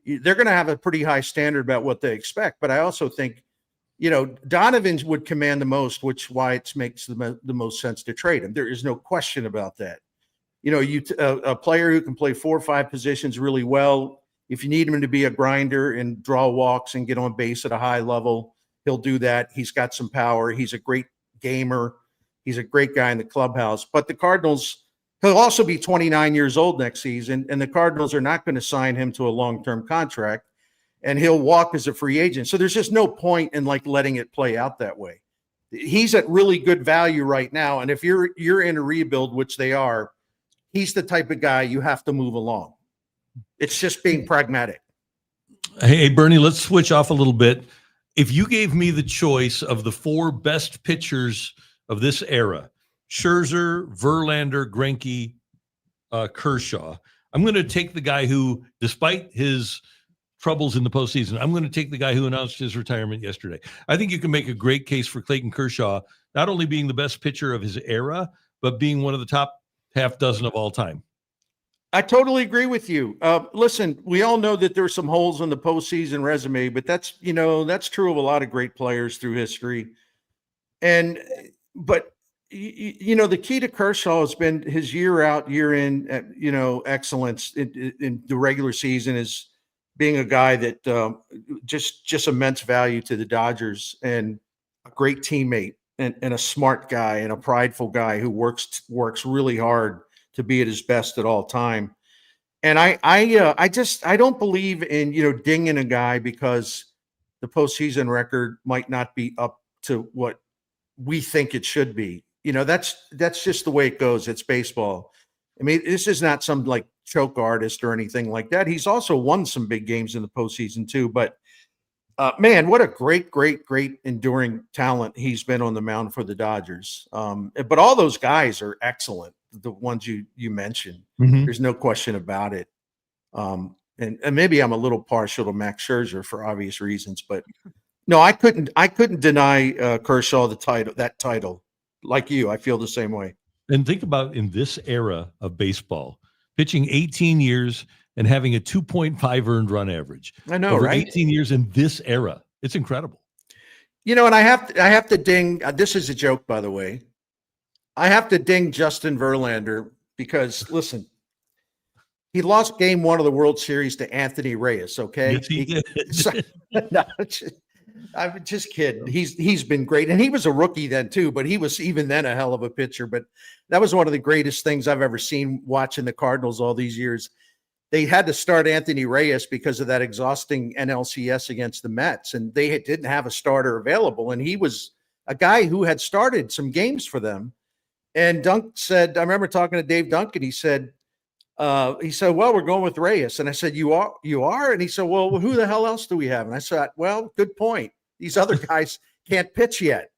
They're going to have a pretty high standard about what they expect. But I also think, Donovan would command the most, why it makes the most sense to trade him. There is no question about that. A player who can play 4 or 5 positions really well. If you need him to be a grinder and draw walks and get on base at a high level, he'll do that. He's got some power. He's a great gamer. He's a great guy in the clubhouse. But the Cardinals, he'll also be 29 years old next season, and the Cardinals are not going to sign him to a long-term contract, and he'll walk as a free agent. So there's just no point in letting it play out that way. He's at really good value right now, and if you're in a rebuild, which they are, he's the type of guy you have to move along. It's just being pragmatic. Hey, Bernie, let's switch off a little bit. If you gave me the choice of the 4 best pitchers of this era, Scherzer, Verlander, Greinke, Kershaw, I'm going to take the guy who, despite his troubles in the postseason, I'm going to take the guy who announced his retirement yesterday. I think you can make a great case for Clayton Kershaw, not only being the best pitcher of his era, but being one of the top half dozen of all time. I totally agree with you. Listen, we all know that there's some holes in the postseason resume, but that's true of a lot of great players through history. But the key to Kershaw has been his year out, year in, excellence in the regular season is being a guy that just immense value to the Dodgers and a great teammate and a smart guy and a prideful guy who works really hard to be at his best at all time. And I don't believe in, dinging a guy because the postseason record might not be up to what we think it should be. That's just the way it goes. It's baseball. I mean, this is not some choke artist or anything like that. He's also won some big games in the postseason too, but man, what a great enduring talent he's been on the mound for the Dodgers. But all those guys are excellent. The ones you mentioned, There's no question about it. And maybe I'm a little partial to Max Scherzer for obvious reasons, but no, I couldn't deny Kershaw that title. Like you, I feel the same way. And think about in this era of baseball, pitching 18 years and having a 2.5 earned run average. I know, over right? 18 years in this era. It's incredible. And I have to ding. This is a joke, by the way. I have to ding Justin Verlander because, listen, he lost game 1 of the World Series to Anthony Reyes, okay? Yes, he did. No, I'm just kidding. He's been great. And he was a rookie then too, but he was even then a hell of a pitcher. But that was one of the greatest things I've ever seen watching the Cardinals all these years. They had to start Anthony Reyes because of that exhausting NLCS against the Mets, and they didn't have a starter available. And a guy who had started some games for them. And Dunk said, I remember talking to Dave Duncan. He said, well, we're going with Reyes. And I said, you are? And he said, well, who the hell else do we have? And I said, well, good point. These other guys can't pitch yet.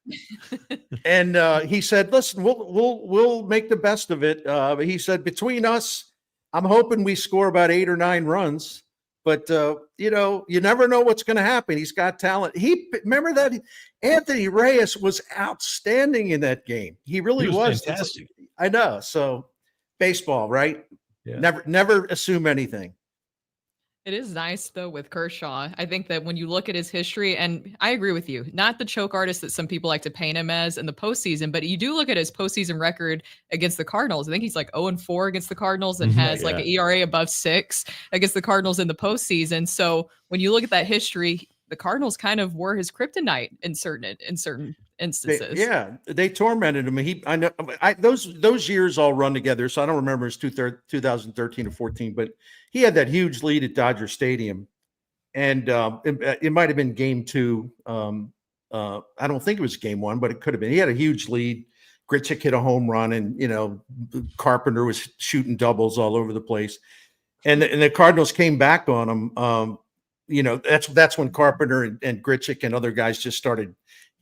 And he said, listen, we'll make the best of it. He said, between us, I'm hoping we score about 8 or 9 runs. But, you never know what's going to happen. He's got talent. Remember that Anthony Reyes was outstanding in that game. He really was. Fantastic. I know. So baseball, right? Yeah. Never assume anything. It is nice, though, with Kershaw. I think that when you look at his history, and I agree with you, not the choke artist that some people like to paint him as in the postseason, but you do look at his postseason record against the Cardinals. I think he's like 0-4 against the Cardinals and has like an ERA above 6 against the Cardinals in the postseason. So when you look at that history, the Cardinals kind of were his kryptonite in certain instances. They tormented him. I know those years all run together, so I don't remember his 2013 or 14, but he had that huge lead at Dodger Stadium, and it might have been game 2. I don't think it was game 1, but it could have been. He had a huge lead. Grichuk hit a home run, and Carpenter was shooting doubles all over the place, and the Cardinals came back on him. That's when Carpenter and Grichuk and other guys just started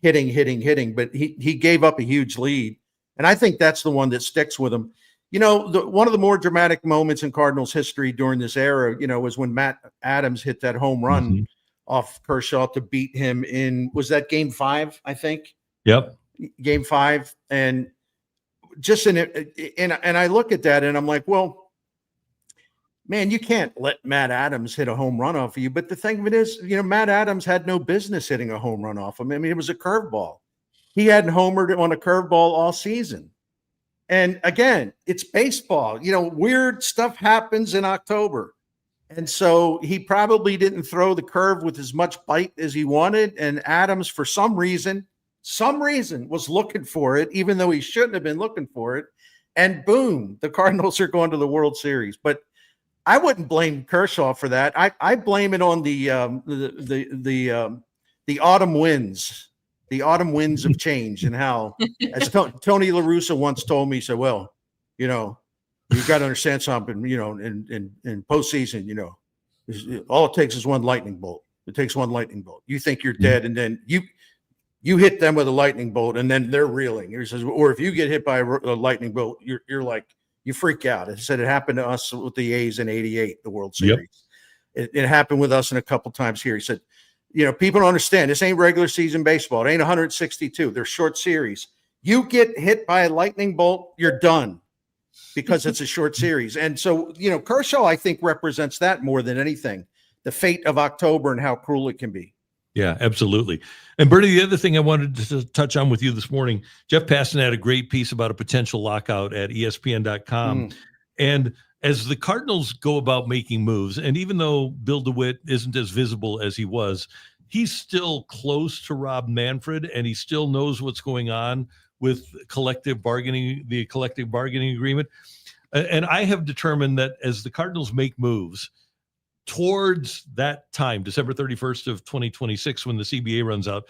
hitting, but he gave up a huge lead. And I think that's the one that sticks with him. One of the more dramatic moments in Cardinals history during this era, was when Matt Adams hit that home run off Kershaw to beat him was that game 5, I think? Yep. Game 5. And just and I look at that and I'm like, well, man, you can't let Matt Adams hit a home run off of you. But the thing of it is, Matt Adams had no business hitting a home run off him. I mean, it was a curveball. He hadn't homered on a curveball all season. And again, it's baseball. Weird stuff happens in October. And so he probably didn't throw the curve with as much bite as he wanted. And Adams, for some reason, was looking for it, even though he shouldn't have been looking for it. And boom, the Cardinals are going to the World Series. But I wouldn't blame Kershaw for that. I blame it on the autumn winds, of change, and how, as Tony La Russa once told me, he said, well, you've got to understand something, in postseason, all it takes is one lightning bolt. It takes one lightning bolt. You think you're dead, and then you hit them with a lightning bolt, and then they're reeling. He says, or if you get hit by a lightning bolt, you're like, you freak out. It said it happened to us with the A's in '88, the World Series. Yep. It happened with us in a couple times here. He said, people don't understand. This ain't regular season baseball. It ain't 162. They're short series. You get hit by a lightning bolt, you're done, because it's a short series. And so, Kershaw, I think, represents that more than anything, the fate of October and how cruel it can be. Yeah, absolutely. And Bernie, the other thing I wanted to touch on with you this morning, Jeff Passan had a great piece about a potential lockout at ESPN.com. And as the Cardinals go about making moves, and even though Bill DeWitt isn't as visible as he was, he's still close to Rob Manfred, and he still knows what's going on with the collective bargaining agreement. And I have determined that as the Cardinals make moves towards that time, December 31st of 2026, when the CBA runs out,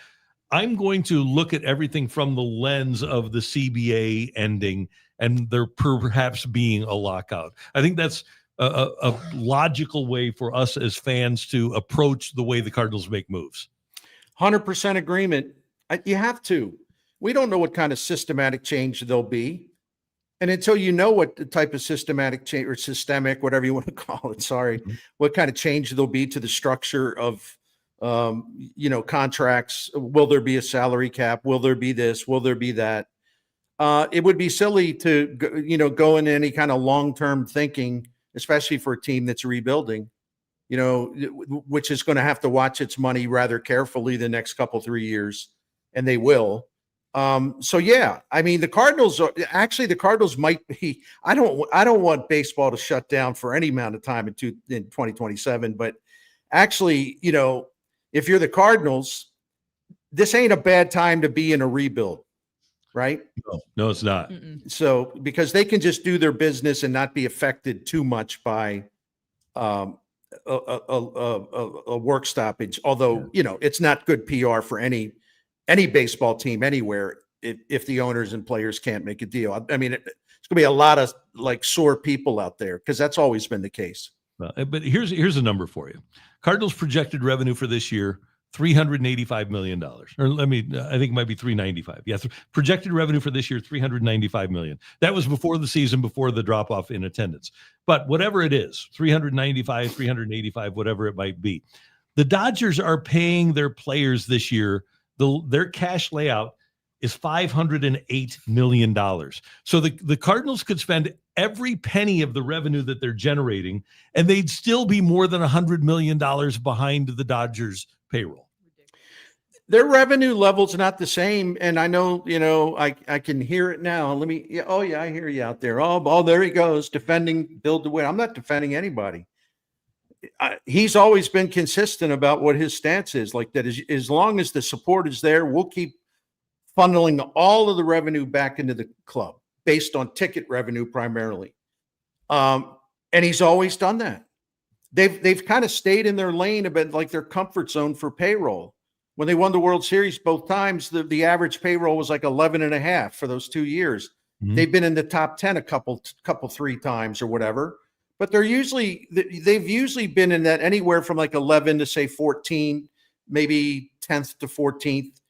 I'm going to look at everything from the lens of the CBA ending and there perhaps being a lockout. I think that's a logical way for us as fans to approach the way the Cardinals make moves. 100% agreement. You have to. We don't know what kind of systematic change there'll be. And until you know what the type of systematic change or systemic, whatever you want to call it, what kind of change there'll be to the structure of, contracts. Will there be a salary cap? Will there be this? Will there be that? It would be silly to, go into any kind of long-term thinking, especially for a team that's rebuilding, which is going to have to watch its money rather carefully the next 3 years, and they will. The Cardinals might be, I don't want baseball to shut down for any amount of time in 2027, but actually, if you're the Cardinals, this ain't a bad time to be in a rebuild, right? No, it's not. So, because they can just do their business and not be affected too much by a work stoppage, although, it's not good PR for any any baseball team anywhere if the owners and players can't make a deal. I mean, it's going to be a lot of like sore people out there because that's always been the case. But here's a number for you. Cardinals projected revenue for this year, $385 million. Or I think it might be 395. Yes, projected revenue for this year, $395 million. That was before the season, before the drop off in attendance. But whatever it is, 395, 385, whatever it might be. The Dodgers are paying their players this year. Their cash layout is $508 million. So the Cardinals could spend every penny of the revenue that they're generating, and they'd still be more than $100 million behind the Dodgers payroll. Their revenue level's not the same. And I know, I can hear it now. Oh yeah, I hear you out there. Oh, there he goes defending build to win. I'm not defending anybody. He's always been consistent about what his stance is. Like that is, as long as the support is there, we'll keep funneling all of the revenue back into the club based on ticket revenue primarily. And he's always done that. They've kind of stayed in their lane a bit, like their comfort zone for payroll. When they won the World Series both times, the average payroll was like 11.5 for those 2 years. Mm-hmm. They've been in the top 10 a couple 3 times or whatever, but they've usually been in that anywhere from like 11 to say 14, maybe 10th to 14th.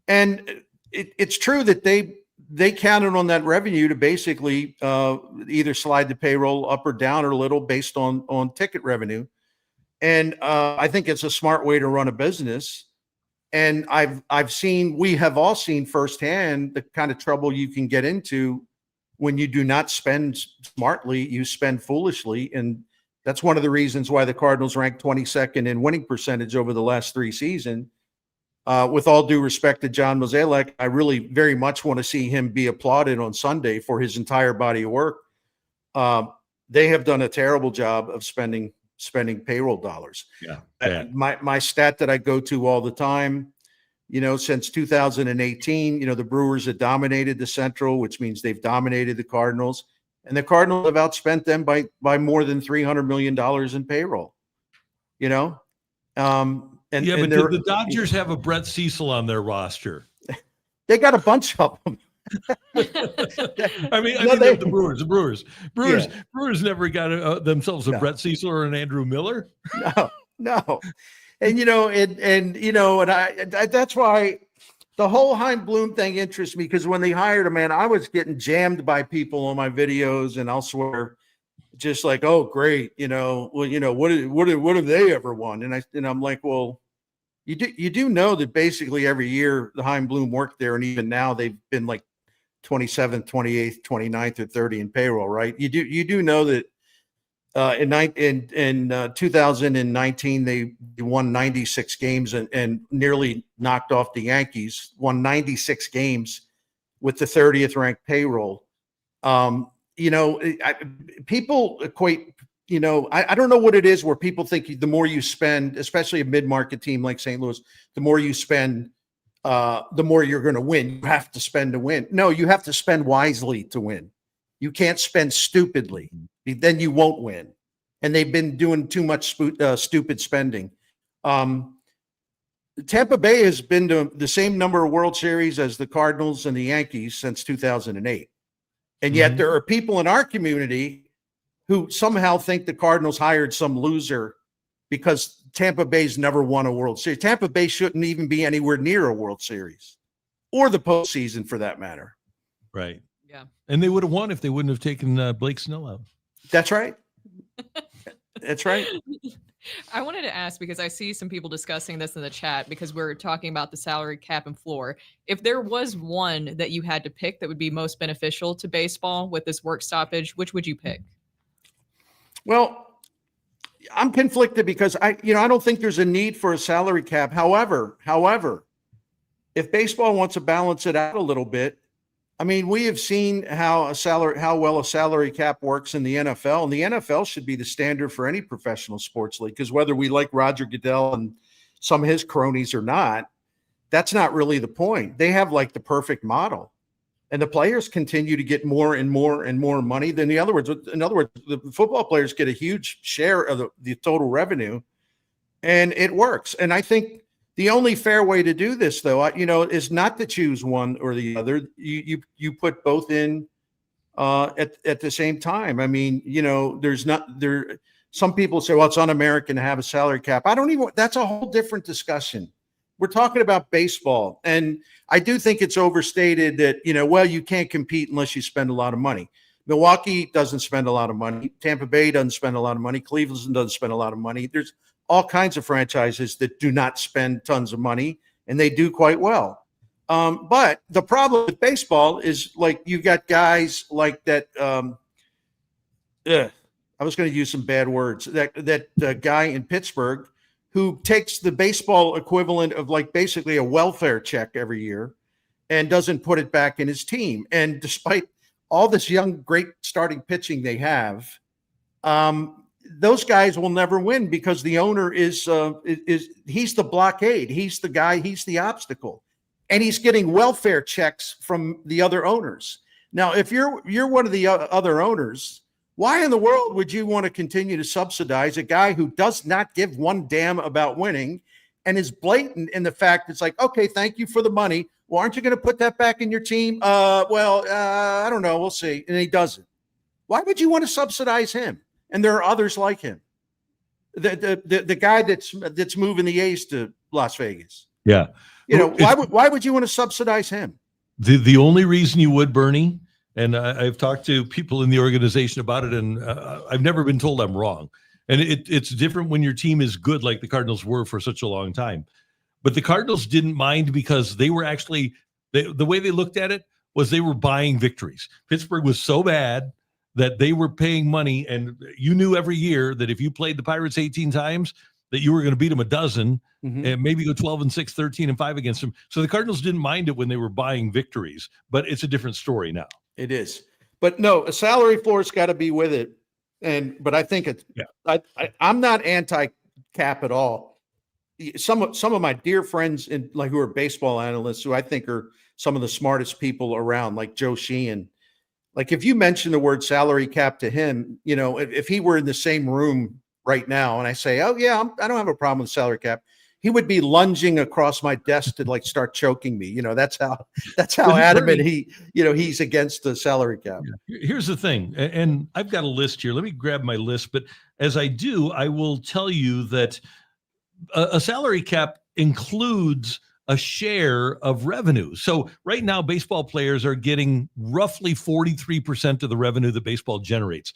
And it's true that they counted on that revenue to basically either slide the payroll up or down or a little based on ticket revenue. And I think it's a smart way to run a business. And we have all seen firsthand the kind of trouble you can get into when you do not spend smartly, you spend foolishly. And that's one of the reasons why the Cardinals ranked 22nd in winning percentage over the last 3 seasons. With all due respect to John Mozeliak, I really very much want to see him be applauded on Sunday for his entire body of work. They have done a terrible job of spending payroll dollars. Yeah. My stat that I go to all the time, since 2018, the Brewers have dominated the Central, which means they've dominated the Cardinals, and the Cardinals have outspent them by more than $300 million in payroll. But the Dodgers have a Brett Cecil on their roster. They got a bunch of them. The Brewers never got themselves a Brett Cecil or an Andrew Miller. No. And that's why the whole Chaim Bloom thing interests me, because when they hired him, man, I was getting jammed by people on my videos and elsewhere, just like, oh, great, what have they ever won? And I'm like, well, you do know that basically every year the Chaim Bloom worked there, and even now they've been like 27th, 28th, 29th, or 30 in payroll, right? You do know that in 2019 they won 96 games and nearly knocked off the Yankees. Won 96 games with the 30th ranked payroll. People equate. I don't know what it is where people think the more you spend, especially a mid-market team like St. Louis, the more you spend, the more you're going to win. You have to spend to win. No, you have to spend wisely to win. You can't spend stupidly. Then you won't win. And they've been doing too much stupid spending. Tampa Bay has been to the same number of World Series as the Cardinals and the Yankees since 2008. And yet there are people in our community who somehow think the Cardinals hired some loser because Tampa Bay's never won a World Series. Tampa Bay shouldn't even be anywhere near a World Series or the postseason for that matter. Right. Yeah. And they would have won if they wouldn't have taken Blake Snell out. That's right. That's right. I wanted to ask, because I see some people discussing this in the chat, because we're talking about the salary cap and floor. If there was one that you had to pick that would be most beneficial to baseball with this work stoppage, which would you pick? Well, I'm conflicted because I don't think there's a need for a salary cap. However, if baseball wants to balance it out a little bit, I mean, we have seen how well a salary cap works in the NFL, and the NFL should be the standard for any professional sports league, because whether we like Roger Goodell and some of his cronies or not, that's not really the point. They have like the perfect model, and the players continue to get more and more and more money than in other words, the football players get a huge share of the total revenue, and it works. And I think The only fair way to do this, though, is not to choose one or the other. You put both in at the same time. I mean, there's not there. Some people say, well, it's un-American to have a salary cap. That's a whole different discussion. We're talking about baseball. And I do think it's overstated that, you can't compete unless you spend a lot of money. Milwaukee doesn't spend a lot of money. Tampa Bay doesn't spend a lot of money. Cleveland doesn't spend a lot of money. There's all kinds of franchises that do not spend tons of money, and they do quite well. But the problem with baseball is, like, you got guys like that. I was going to use some bad words. That guy in Pittsburgh who takes the baseball equivalent of, like, basically a welfare check every year and doesn't put it back in his team. And despite all this young, great starting pitching they have, those guys will never win because the owner is he's the blockade. He's the guy. He's the obstacle, and he's getting welfare checks from the other owners. Now, if you're one of the other owners, why in the world would you want to continue to subsidize a guy who does not give one damn about winning and is blatant in the fact it's like, okay, thank you for the money. Well, aren't you going to put that back in your team? I don't know. We'll see. And he doesn't. Why would you want to subsidize him? And there are others like him. The guy that's moving the A's to Las Vegas. Yeah. Why would you want to subsidize him? The only reason you would, Bernie, and I've talked to people in the organization about it, and I've never been told I'm wrong. And it's different when your team is good, like the Cardinals were for such a long time. But the Cardinals didn't mind because they were actually, the way they looked at it was they were buying victories. Pittsburgh was so bad that they were paying money, and you knew every year that if you played the Pirates 18 times, that you were going to beat them a dozen, and maybe go 12-6, 13-5 against them. So the Cardinals didn't mind it when they were buying victories, but it's a different story now. It is. But no, a salary floor's got to be with it. But I think it's, I'm not anti-cap at all. Some of my dear friends who are baseball analysts, who I think are some of the smartest people around, like Joe Sheehan. Like, if you mention the word salary cap to him, if he were in the same room right now and I say, oh yeah, I don't have a problem with salary cap, he would be lunging across my desk to, like, start choking me. That's how adamant he's against the salary cap. Here's the thing. And I've got a list here. Let me grab my list. But as I do, I will tell you that a salary cap includes a share of revenue. So right now, baseball players are getting roughly 43% of the revenue that baseball generates.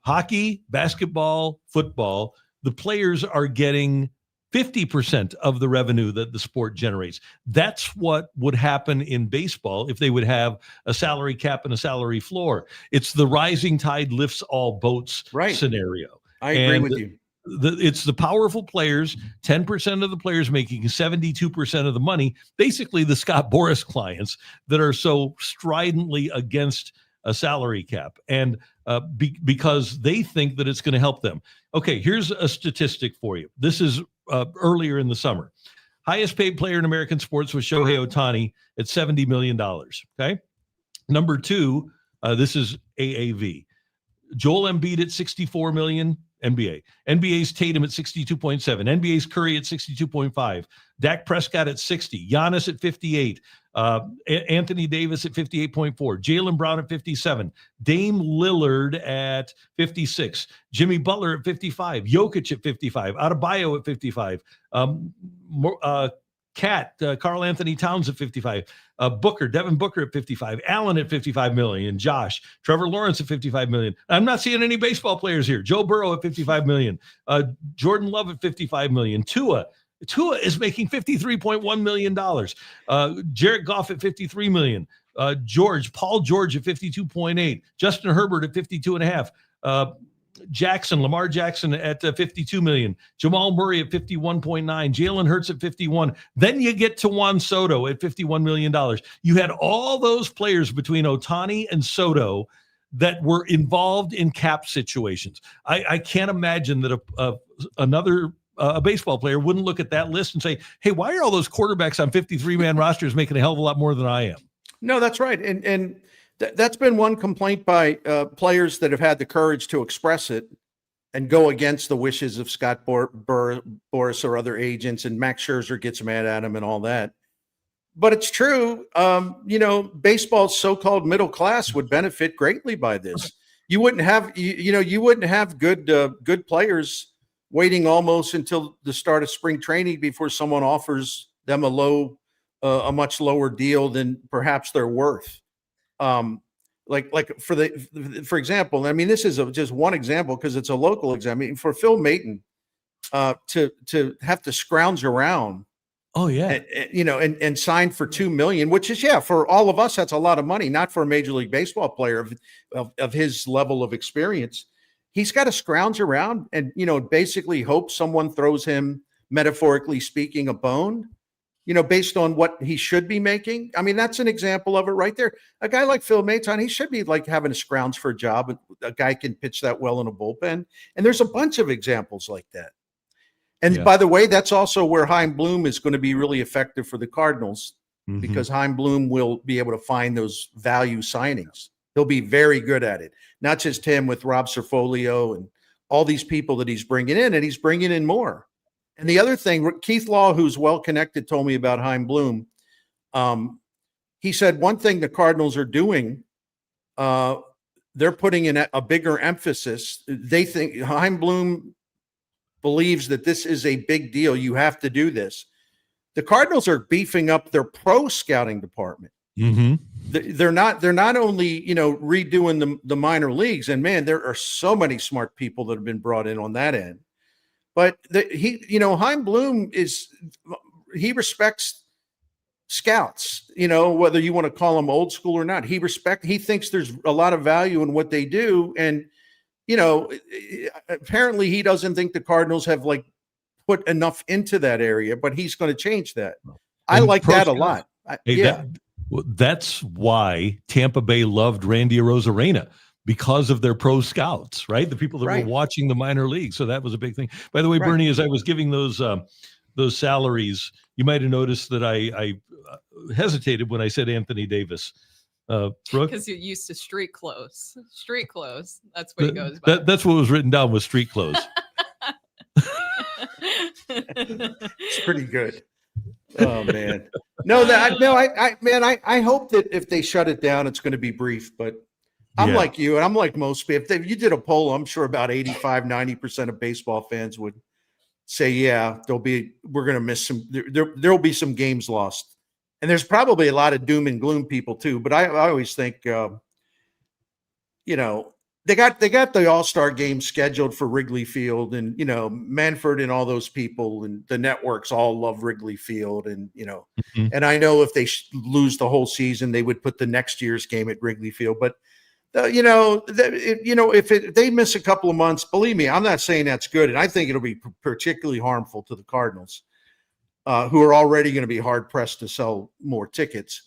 Hockey, basketball, football, the players are getting 50% of the revenue that the sport generates. That's what would happen in baseball if they would have a salary cap and a salary floor. It's the rising tide lifts all boats scenario. I agree with you. It's the powerful players, 10% of the players making 72% of the money, basically the Scott Boras clients that are so stridently against a salary cap, and because they think that it's going to help them. Okay, here's a statistic for you. This is earlier in the summer. Highest paid player in American sports was Shohei Ohtani at $70 million. Okay. Number two, this is AAV. Joel Embiid at $64 million. NBA's Tatum at 62.7, NBA's Curry at 62.5, Dak Prescott at 60, Giannis at 58, Anthony Davis at 58.4, Jaylen Brown at 57, Dame Lillard at 56, Jimmy Butler at 55, Jokic at 55, Adebayo at 55, Karl Anthony Towns at 55, Devin Booker at 55, Allen at 55 million, Josh, Trevor Lawrence at 55 million. I'm not seeing any baseball players here. Joe Burrow at 55 million, Jordan Love at 55 million, Tua is making $53.1 million, Jared Goff at 53 million, Paul George at 52.8, Justin Herbert at 52.5, Lamar Jackson at 52 million, Jamal Murray at 51.9, Jalen Hurts at 51. Then you get to Juan Soto at $51 million. You had all those players between Ohtani and Soto that were involved in cap situations. I can't imagine that another baseball player wouldn't look at that list and say, hey, why are all those quarterbacks on 53-man rosters making a hell of a lot more than I am? No, that's right. And that's been one complaint by players that have had the courage to express it, and go against the wishes of Scott Boras or other agents, and Max Scherzer gets mad at him and all that. But it's true. Baseball's so-called middle class would benefit greatly by this. You wouldn't have, you wouldn't have good players waiting almost until the start of spring training before someone offers them a much lower deal than perhaps they're worth. For example, I mean, this is just one example because it's a local example. I mean, for Phil Maton to have to scrounge around. Oh yeah. And sign for $2 million, which is, for all of us, that's a lot of money, not for a Major League Baseball player of his level of experience. He's got to scrounge around and, basically hope someone throws him, metaphorically speaking, a bone, based on what he should be making. I mean, that's an example of it right there. A guy like Phil Maton, he should be like having to scrounge for a job. A guy can pitch that well in a bullpen. And there's a bunch of examples like that. And by the way, that's also where Chaim Bloom is going to be really effective for the Cardinals, because Chaim Bloom will be able to find those value signings. He'll be very good at it. Not just him, with Rob Cerfolio and all these people that he's bringing in, and he's bringing in more. And the other thing, Keith Law, who's well connected, told me about Chaim Bloom. He said one thing the Cardinals are doing, they're putting in a bigger emphasis. They think Chaim Bloom believes that this is a big deal. You have to do this. The Cardinals are beefing up their pro scouting department. They're not only, redoing the minor leagues, and man, there are so many smart people that have been brought in on that end. But Chaim Bloom he respects scouts, whether you want to call them old school or not. He thinks there's a lot of value in what they do. And, apparently he doesn't think the Cardinals have put enough into that area, but he's going to change that. I like that a lot. That's why Tampa Bay loved Randy Arozarena, because of their pro scouts, right? The people that were watching the minor leagues. So that was a big thing. By the way, Bernie, as I was giving those salaries, you might have noticed that I hesitated when I said Anthony Davis. Brooke? Because you're used to street clothes. Street clothes. That's what he goes by. That's what was written down, was street clothes. It's pretty good. Oh man. I hope that if they shut it down, it's going to be brief, but I'm like you, and I'm like most people. If you did a poll, I'm sure about 85-90% of baseball fans would say, we're going to miss some, there'll be some games lost. And there's probably a lot of doom and gloom people too. But I always think, they got the All-Star game scheduled for Wrigley Field, and, Manfred and all those people and the networks all love Wrigley Field. And, and I know if they lose the whole season, they would put the next year's game at Wrigley Field. But, if they miss a couple of months, believe me, I'm not saying that's good. And I think it'll be particularly harmful to the Cardinals, who are already going to be hard pressed to sell more tickets.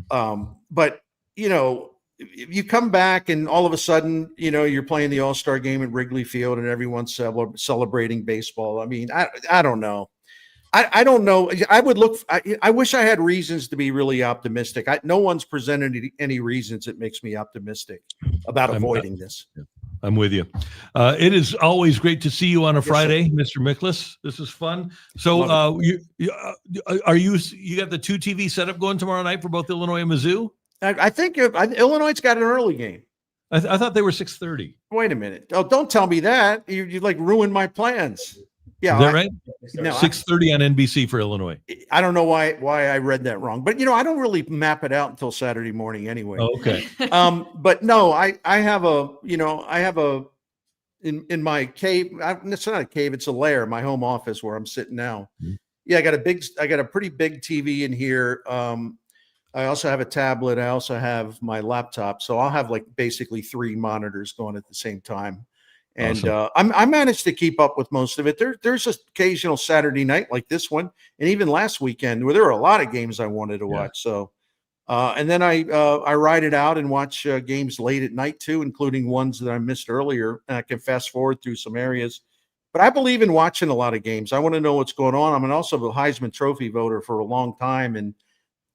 But, you come back and all of a sudden, you're playing the All-Star game at Wrigley Field and everyone's celebrating baseball. I mean, I don't know. I don't know. I wish I had reasons to be really optimistic. No one's presented any reasons that makes me optimistic about avoiding this. I'm with you. It is always great to see you on a Friday, Mr. Miklasz. This is fun. So you got the 2 TV setup going tomorrow night for both Illinois and Mizzou? I think Illinois' got an early game. I thought they were 6:30. Wait a minute. Oh, don't tell me that. You ruined my plans. Yeah. Is that right? No, 6:30 on NBC for Illinois. I don't know why I read that wrong, but I don't really map it out until Saturday morning anyway. Oh, okay. But no, I have in my cave. It's not a cave. It's a lair, my home office where I'm sitting now. Yeah. I got a pretty big TV in here. I also have a tablet. I also have my laptop. So I'll have basically 3 monitors going at the same time. And awesome. I managed to keep up with most of it. There's just occasional Saturday night like this one, and even last weekend where there were a lot of games I wanted to watch. So, and then I ride it out and watch games late at night too, including ones that I missed earlier. And I can fast forward through some areas. But I believe in watching a lot of games. I want to know what's going on. I'm also a Heisman Trophy voter for a long time, and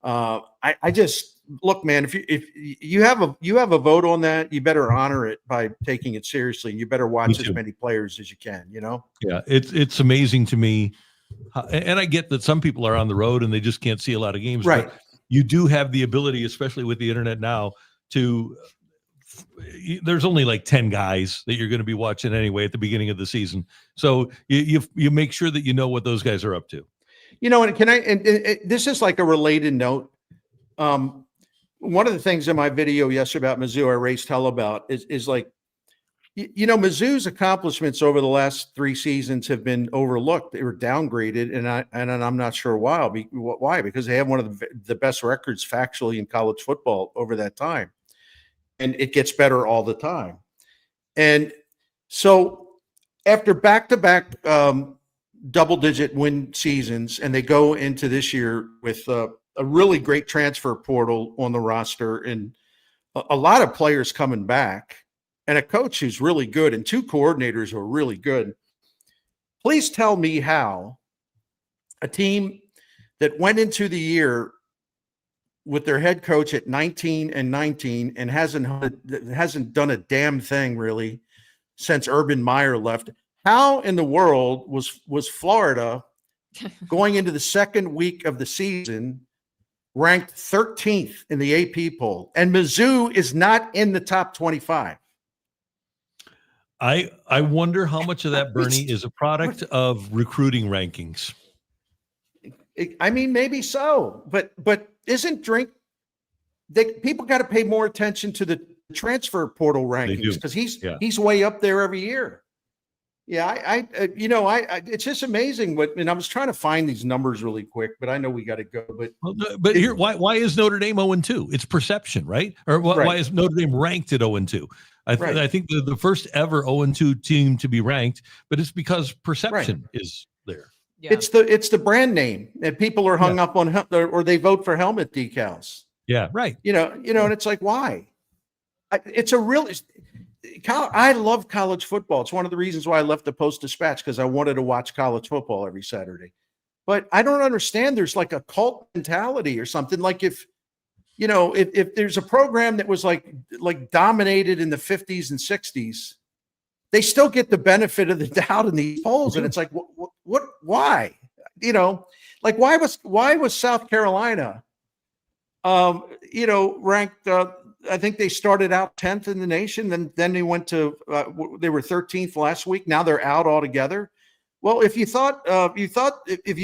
I just look, man. If you have a vote on that, you better honor it by taking it seriously. And you better watch as many players as you can. Yeah, it's amazing to me, and I get that some people are on the road and they just can't see a lot of games. Right. But you do have the ability, especially with the internet now, to. There's only like 10 guys that you're going to be watching anyway at the beginning of the season, so you make sure that you know what those guys are up to. And can I? And this is like a related note. One of the things in my video yesterday about Mizzou, I raised hell about is like, Mizzou's accomplishments over the last 3 seasons have been overlooked. They were downgraded, and I'm not sure why. Why? Because they have one of the best records factually in college football over that time. And it gets better all the time. And so after back-to-back double-digit win seasons, and they go into this year with a really great transfer portal on the roster and a lot of players coming back and a coach who's really good and 2 coordinators who are really good. Please tell me how a team that went into the year with their head coach at 19-19 and hasn't done a damn thing really since Urban Meyer left. How in the world was Florida going into the second week of the season ranked 13th in the AP poll, and Mizzou is not in the top 25? I wonder how much of that, Bernie, is a product of recruiting rankings. I mean, maybe so, but isn't people got to pay more attention to the transfer portal rankings because he's way up there every year. Yeah, it's just amazing and I was trying to find these numbers really quick, but I know we got to go. But here, why is Notre Dame 0-2? It's perception, right? Or why is Notre Dame ranked at 0-2? I think the first ever 0-2 team to be ranked, but it's because perception is there. Yeah. It's the brand name that people are hung up on, or they vote for helmet decals. Yeah, right. And it's like, why? I love college football. It's one of the reasons why I left the Post-Dispatch, because I wanted to watch college football every Saturday. But I don't understand. There's like a cult mentality or something. Like if there's a program that was like dominated in the 50s and 60s, they still get the benefit of the doubt in these polls. And it's like, why? Like why was South Carolina, ranked, I think they started out 10th in the nation. Then they went to, they were 13th last week. Now they're out altogether. Well, if you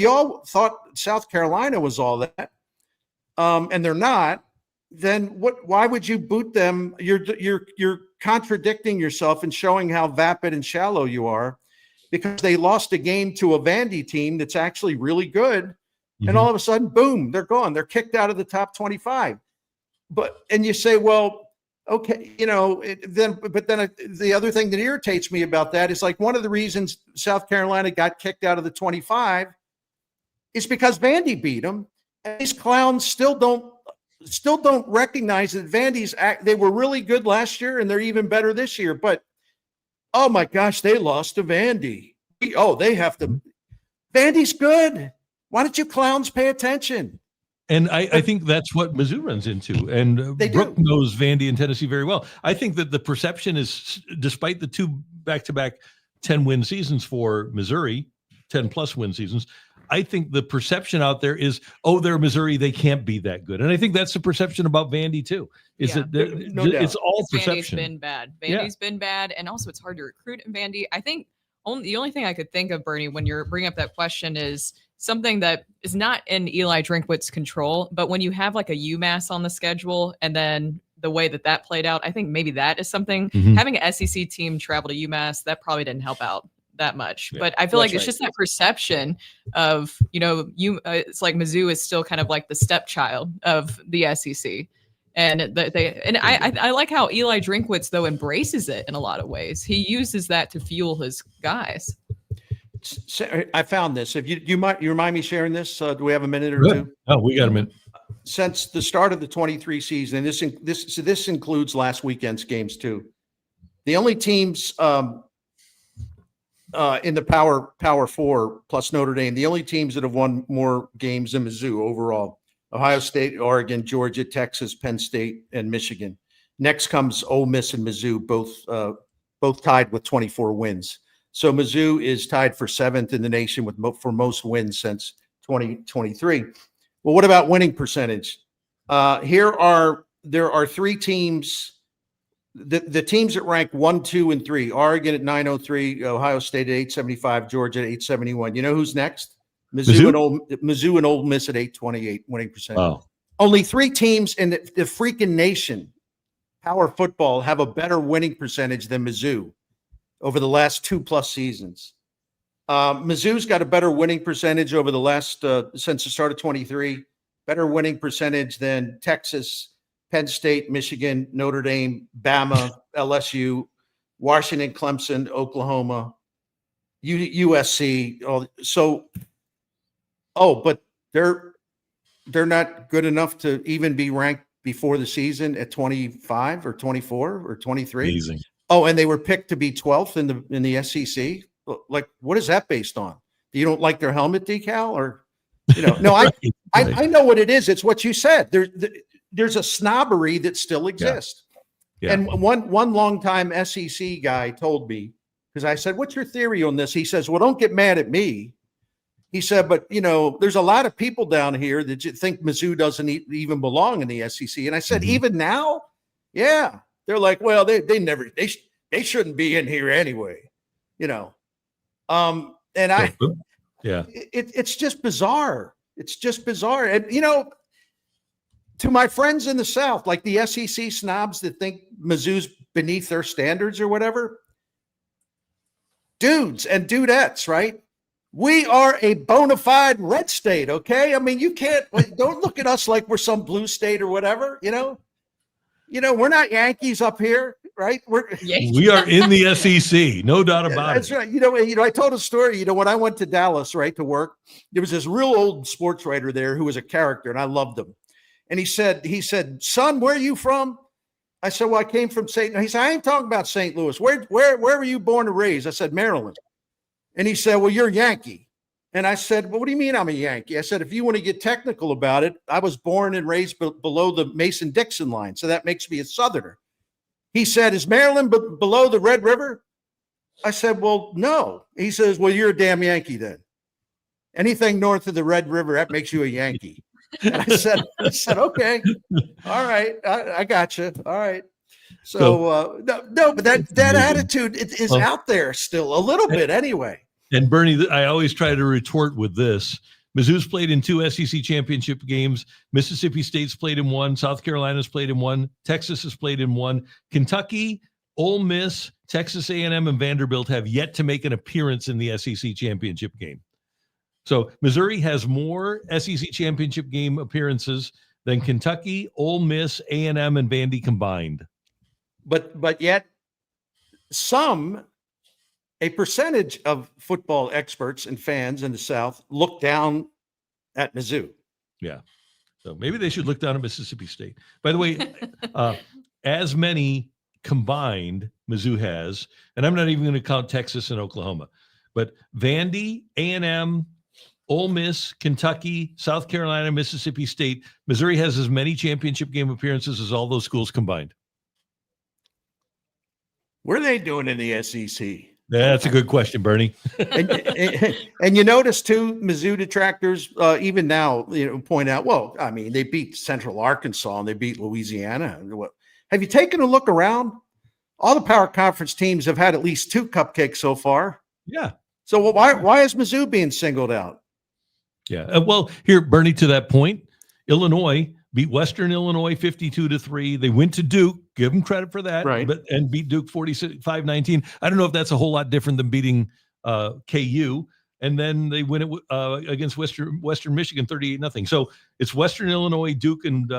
all thought South Carolina was all that, and they're not, then why would you boot them? You're contradicting yourself and showing how vapid and shallow you are, because they lost a game to a Vandy team that's actually really good. Mm-hmm. And all of a sudden, boom, they're gone. They're kicked out of the top 25. And you say, well, okay, but then the other thing that irritates me about that is like one of the reasons South Carolina got kicked out of the 25 is because Vandy beat them. And these clowns still don't recognize that they were really good last year and they're even better this year. But oh my gosh, they lost to Vandy. They have to. Vandy's good. Why don't you clowns pay attention? And I think that's what Mizzou runs into. And Brooke knows Vandy and Tennessee very well. I think that the perception is, despite the 2 back-to-back 10-win seasons for Missouri, 10-plus win seasons, I think the perception out there is, they're Missouri, they can't be that good. And I think that's the perception about Vandy too. It's all perception. Vandy's been bad. Vandy's been bad, and also it's hard to recruit in Vandy. I think the only thing I could think of, Bernie, when you're bringing up that question is something that is not in Eli Drinkwitz's control, but when you have like a UMass on the schedule and then the way that played out, I think maybe that is something. Mm-hmm. Having an SEC team travel to UMass, that probably didn't help out that much. Yeah, but I feel like it's just that perception of, it's like Mizzou is still kind of like the stepchild of the SEC. And I like how Eli Drinkwitz, though, embraces it in a lot of ways. He uses that to fuel his guys. I found this. If you remind me sharing this, do we have a minute or two? Oh, we got a minute. Since the start of the 23 season, and this includes last weekend's games too. The only teams in the Power 4 plus Notre Dame, the only teams that have won more games than Mizzou overall Ohio State, Oregon, Georgia, Texas, Penn State, and Michigan. Next comes Ole Miss and Mizzou, both tied with 24 wins. So Mizzou is tied for 7th in the nation for most wins since 2023. Well, what about winning percentage? There are 3 teams. The teams that rank 1, 2, and 3: Oregon at 903, Ohio State at 875, Georgia at 871. You know who's next? Mizzou and Ole Miss at 828 winning percentage. Wow. Only 3 teams in the freaking nation, power football, have a better winning percentage than Mizzou over the last 2+ seasons. Mizzou's got a better winning percentage over the last since the start of 23. Better winning percentage than Texas, Penn State, Michigan, Notre Dame, Bama, LSU, Washington, Clemson, Oklahoma, USC. But they're not good enough to even be ranked before the season at 25 or 24 or 23. Amazing. Oh, and they were picked to be 12th in the SEC. Like, what is that based on? You don't like their helmet decal, or No, I know what it is. It's what you said. There's a snobbery that still exists. Yeah. And one longtime SEC guy told me, because I said, "What's your theory on this?" He says, "Well, don't get mad at me." He said, "But there's a lot of people down here that think Mizzou doesn't even belong in the SEC." And I said, "Even now, yeah." They're like, "Well, they shouldn't be in here anyway," And it's just bizarre. It's just bizarre. And, to my friends in the South, like the SEC snobs that think Mizzou's beneath their standards or whatever, dudes and dudettes, right? We are a bona fide red state, okay? I mean, don't look at us like we're some blue state or whatever, we're not Yankees up here, right? We are in the SEC, no doubt about it. That's right. I told a story, when I went to Dallas, right, to work, there was this real old sports writer there who was a character, and I loved him. And he said, "Son, where are you from?" I said, "Well, I came from St. Louis." He said, "I ain't talking about St. Louis. Where were you born and raised?" I said, "Maryland." And he said, "Well, you're Yankee." And I said, "Well, what do you mean I'm a Yankee?" I said, "If you want to get technical about it, I was born and raised below the Mason-Dixon line, so that makes me a Southerner." He said, "Is Maryland below the Red River?" I said, "Well, no." He says, "Well, you're a damn Yankee then. Anything north of the Red River, that makes you a Yankee." And I said, "Okay, all right, I got you. All right." So but that attitude is out there still a little bit anyway. And Bernie, I always try to retort with this. Mizzou's played in 2 SEC championship games. Mississippi State's played in 1. South Carolina's played in 1. Texas has played in 1. Kentucky, Ole Miss, Texas A&M, and Vanderbilt have yet to make an appearance in the SEC championship game. So Missouri has more SEC championship game appearances than Kentucky, Ole Miss, A&M, and Vandy combined. But yet a percentage of football experts and fans in the South look down at Mizzou. Yeah. So maybe they should look down at Mississippi State. By the way, as many combined Mizzou has, and I'm not even going to count Texas and Oklahoma, but Vandy, A&M, Ole Miss, Kentucky, South Carolina, Mississippi State, Missouri has as many championship game appearances as all those schools combined. What are they doing in the SEC? That's a good question, Bernie. and you notice too, Mizzou detractors even now point out, well, I mean, they beat Central Arkansas and they beat Louisiana. Have you taken a look around? All the power conference teams have had at least 2 cupcakes so far. Yeah. So why is Mizzou being singled out? Yeah. Well, here, Bernie, to that point, Illinois beat Western Illinois 52-3. They went to Duke. Give them credit for that. Right. And beat Duke 45-19. I don't know if that's a whole lot different than beating KU. And then they win it against Western Michigan 38-0. So it's Western Illinois, Duke, and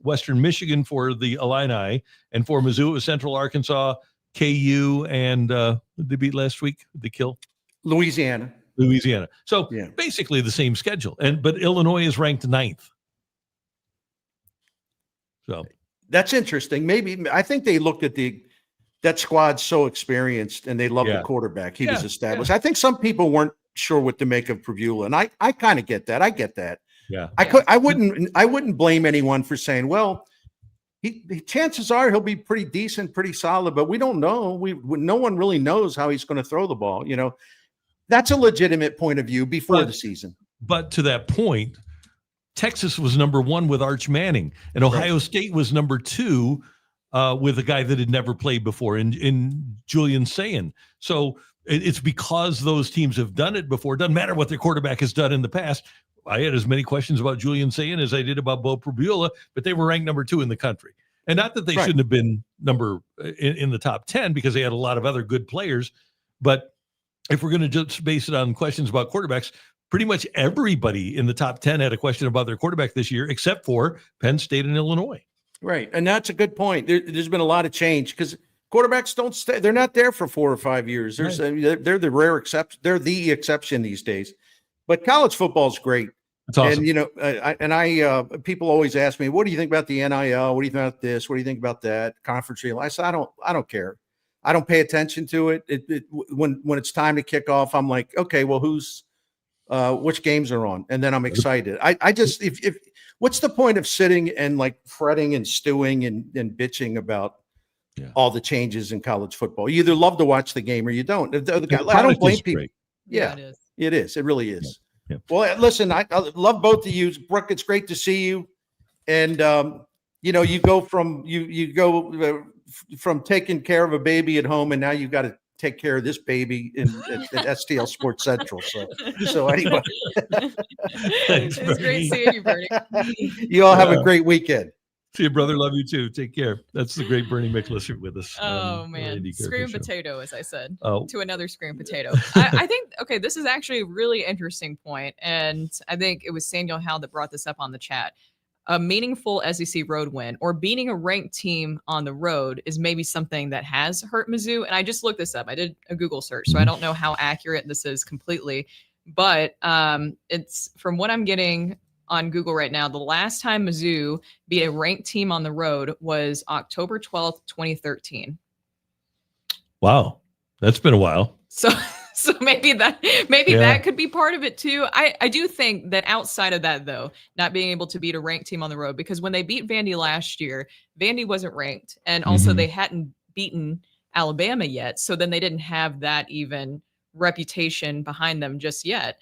Western Michigan for the Illini. And for Mizzou, it was Central Arkansas, KU, and they beat last week. They kill Louisiana. So basically the same schedule. But Illinois is ranked 9th. So that's interesting. Maybe I think they looked at that squad's so experienced and they love the quarterback. He was established. I think some people weren't sure what to make of Prevula, and I kind of get that. I get that. Yeah. I wouldn't blame anyone for saying, well, chances are he'll be pretty decent, pretty solid, but we don't know. No one really knows how he's going to throw the ball. That's a legitimate point of view before the season. But to that point, Texas was number 1 with Arch Manning, and Ohio State was number 2 with a guy that had never played before in Julian Sayin. So it's because those teams have done it before. It doesn't matter what their quarterback has done in the past. I had as many questions about Julian Sayin as I did about Bo Prabula, but they were ranked number 2 in the country. And not that they shouldn't have been number in the top 10, because they had a lot of other good players. But if we're going to just base it on questions about quarterbacks, pretty much everybody in the top 10 had a question about their quarterback this year, except for Penn State and Illinois. Right. And that's a good point. There's been a lot of change because quarterbacks don't stay. They're not there for 4 or 5 years. They're the rare exception. They're the exception these days. But college football is great. It's awesome. And people always ask me, what do you think about the NIL? What do you think about this? What do you think about that? Conference real? I said, I don't care. I don't pay attention to it. When it's time to kick off, I'm like, okay, well, which games are on? And then I'm excited. I just, if what's the point of sitting and like fretting and stewing and bitching about all the changes in college football? You either love to watch the game or you don't. I don't blame people. Yeah, it is. It really is. Yeah. Well, listen, I love both of you. Brooke, it's great to see you. And, you go from taking care of a baby at home, and now you've got to take care of this baby at STL Sports Central. So anyway. Thanks, it's great seeing you, Bernie. You all have a great weekend. See you, brother. Love you too. Take care. That's the great Bernie Miklasz with us. Oh, man. Scream potato, as I said, to another scream potato. I think, this is actually a really interesting point. And I think it was Samuel Howe that brought this up on the chat. A meaningful SEC road win or beating a ranked team on the road is maybe something that has hurt Mizzou. And I just looked this up. I did a Google search, so I don't know how accurate this is completely. But it's from what I'm getting on Google right now, the last time Mizzou beat a ranked team on the road was October 12th, 2013. Wow. That's been a while. So maybe that could be part of it too. I do think that outside of that, though, not being able to beat a ranked team on the road, because when they beat Vandy last year, Vandy wasn't ranked. And also they hadn't beaten Alabama yet. So then they didn't have that even reputation behind them just yet.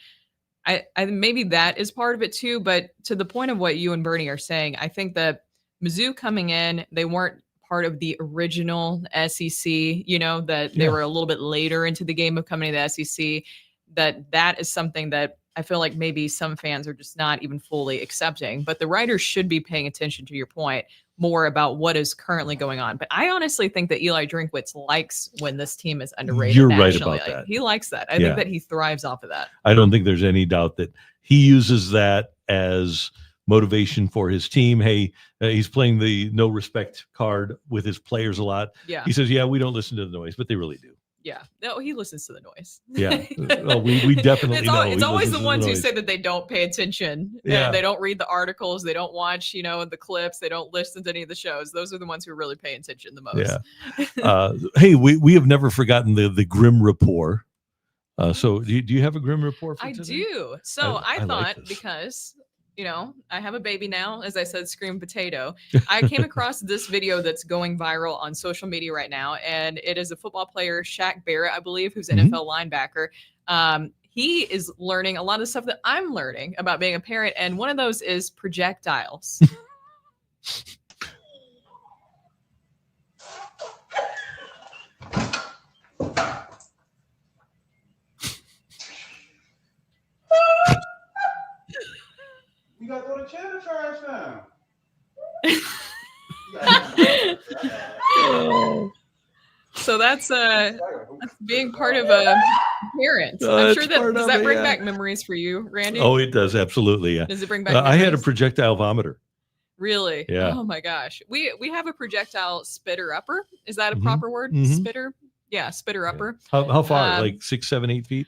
I maybe that is part of it too, but to the point of what you and Bernie are saying, I think that Mizzou coming in, they weren't part of the original SEC, that they were a little bit later into the game of coming to the SEC, that is something that I feel like maybe some fans are just not even fully accepting. But the writers should be paying attention, to your point, more about what is currently going on. But I honestly think that Eli Drinkwitz likes when this team is underrated. You're nationally. right about that. He likes that. I think that he thrives off of that. I don't think there's any doubt that he uses that as motivation for his team. Hey, he's playing the no respect card with his players a lot. Yeah. He says, we don't listen to the noise, but they really do. Yeah. No, he listens to the noise. Yeah. Well, we definitely know. It's always the ones who say that they don't pay attention. Yeah. They don't read the articles. They don't watch, the clips. They don't listen to any of the shows. Those are the ones who are really paying attention the most. Yeah. Hey, we have never forgotten the Grim Rapport. So do you have a Grim Rapport for today? I do. So I thought, like because I have a baby now, as I said, scream potato. I came across this video that's going viral on social media right now, and it is a football player, Shaq Barrett, I believe, who's an NFL linebacker. He is learning a lot of the stuff that I'm learning about being a parent, and one of those is projectiles. You gotta go to Channel Trash now. So that's being part of a parent. I'm sure does that bring back memories for you, Randy? Oh, it does. Absolutely. Yeah. Does it bring back I had a memories? projectile vomiter. Really? Yeah. Oh my gosh. We have a projectile spitter upper. Is that a proper word? Mhm. Spitter? Yeah, spitter upper. How far? Like 6, 7, 8 feet?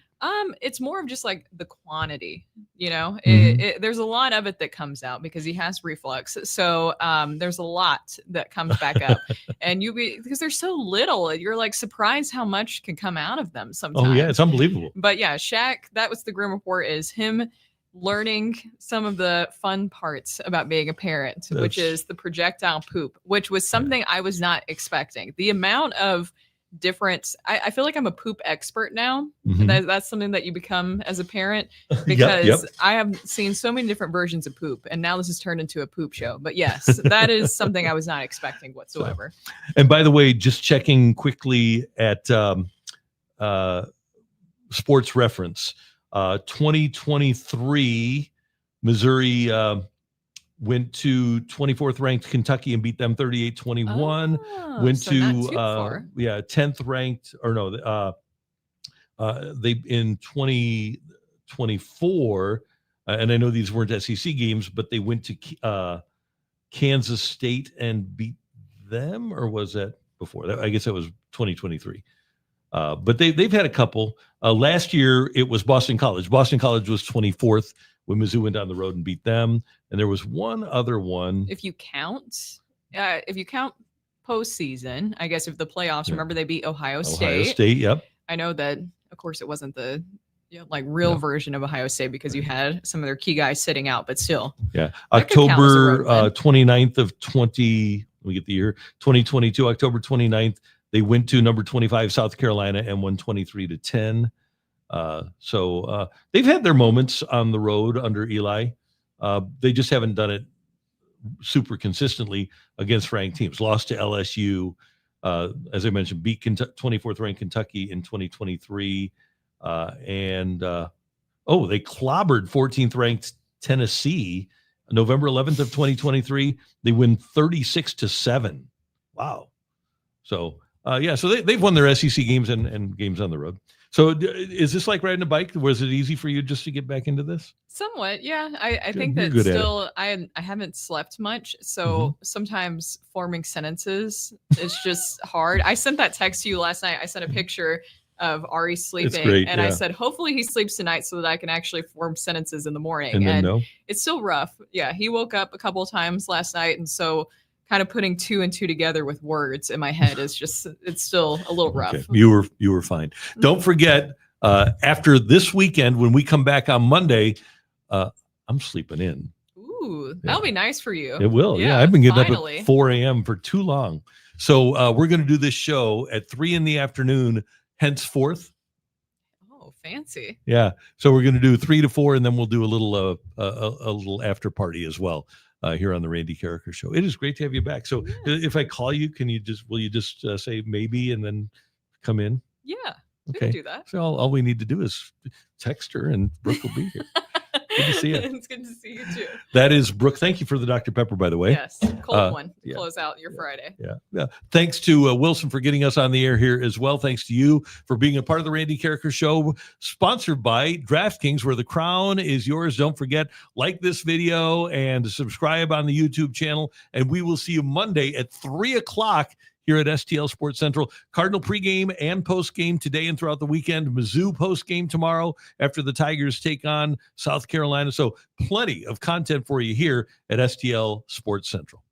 It's more of just like the quantity, Mhm. there's a lot of it that comes out because he has reflux. So there's a lot that comes back up, and because there's so little, you're like surprised how much can come out of them sometimes. Oh yeah, it's unbelievable. But yeah, Shaq, that was the Grim Report, is him learning some of the fun parts about being a parent, which is the projectile poop, which was something I was not expecting. The amount of different, I feel like I'm a poop expert now. That's something that you become as a parent, because I have seen so many different versions of poop, and now this has turned into a poop show. But yes, that is something I was not expecting whatsoever. And by the way, just checking quickly at Sports Reference, 2023, Missouri went to 24th ranked Kentucky and beat them 38-21. Went so to not too far. 10th ranked, or no, they in 2024, and I know these weren't SEC games, but they went to Kansas State and beat them, or was that before that? I guess that was 2023. But they've had a couple. Last year it was Boston College. Boston College was 24th when Mizzou went down the road and beat them. And there was one other one. If you count postseason, I guess if the playoffs, remember they beat Ohio State. Ohio State, yep. I know that, of course, it wasn't the real version of Ohio State, because you had some of their key guys sitting out, but still. Yeah. October 29th of 2022, October 29th, they went to number 25 South Carolina and won 23-10. So they've had their moments on the road under Eli. They just haven't done it super consistently against ranked teams. Lost to LSU, as I mentioned, beat 24th ranked Kentucky in 2023. They clobbered 14th ranked Tennessee November 11th of 2023. They win 36-7. Wow. So so they've won their SEC games and games on the road. So is this like riding a bike? Was it easy for you just to get back into this? Somewhat, yeah. I think that still I haven't slept much, so sometimes forming sentences is just hard. I sent that text to you last night. I sent a picture of Ari sleeping, and I said, hopefully he sleeps tonight so that I can actually form sentences in the morning. And it's still rough. Yeah, he woke up a couple of times last night, and so kind of putting two and two together with words in my head is just, it's still a little rough. Okay. You were fine. Don't forget, after this weekend, when we come back on Monday, I'm sleeping in. Ooh, that'll be nice for you. It will. Yeah, I've been getting up at 4 a.m. for too long. So we're going to do this show at 3 p.m. henceforth. Oh, fancy. Yeah. So we're going to do 3 to 4, and then we'll do a little after party as well. Here on the Randy Karraker Show. It is great to have you back. So if I call you, will you just say maybe and then come in? Yeah, okay. We can do that. So all we need to do is text her and Brooke will be here. Good to see you. It's good to see you too. That is Brooke. Thank you for the Dr. Pepper, by the way. Yes, cold one. Close out your Friday. Yeah. Thanks to Wilson for getting us on the air here as well. Thanks to you for being a part of the Randy Karraker Show, sponsored by DraftKings, where the crown is yours. Don't forget, like this video and subscribe on the YouTube channel. And we will see you Monday at 3:00 here at STL Sports Central. Cardinal pregame and postgame today and throughout the weekend. Mizzou postgame tomorrow after the Tigers take on South Carolina. So plenty of content for you here at STL Sports Central.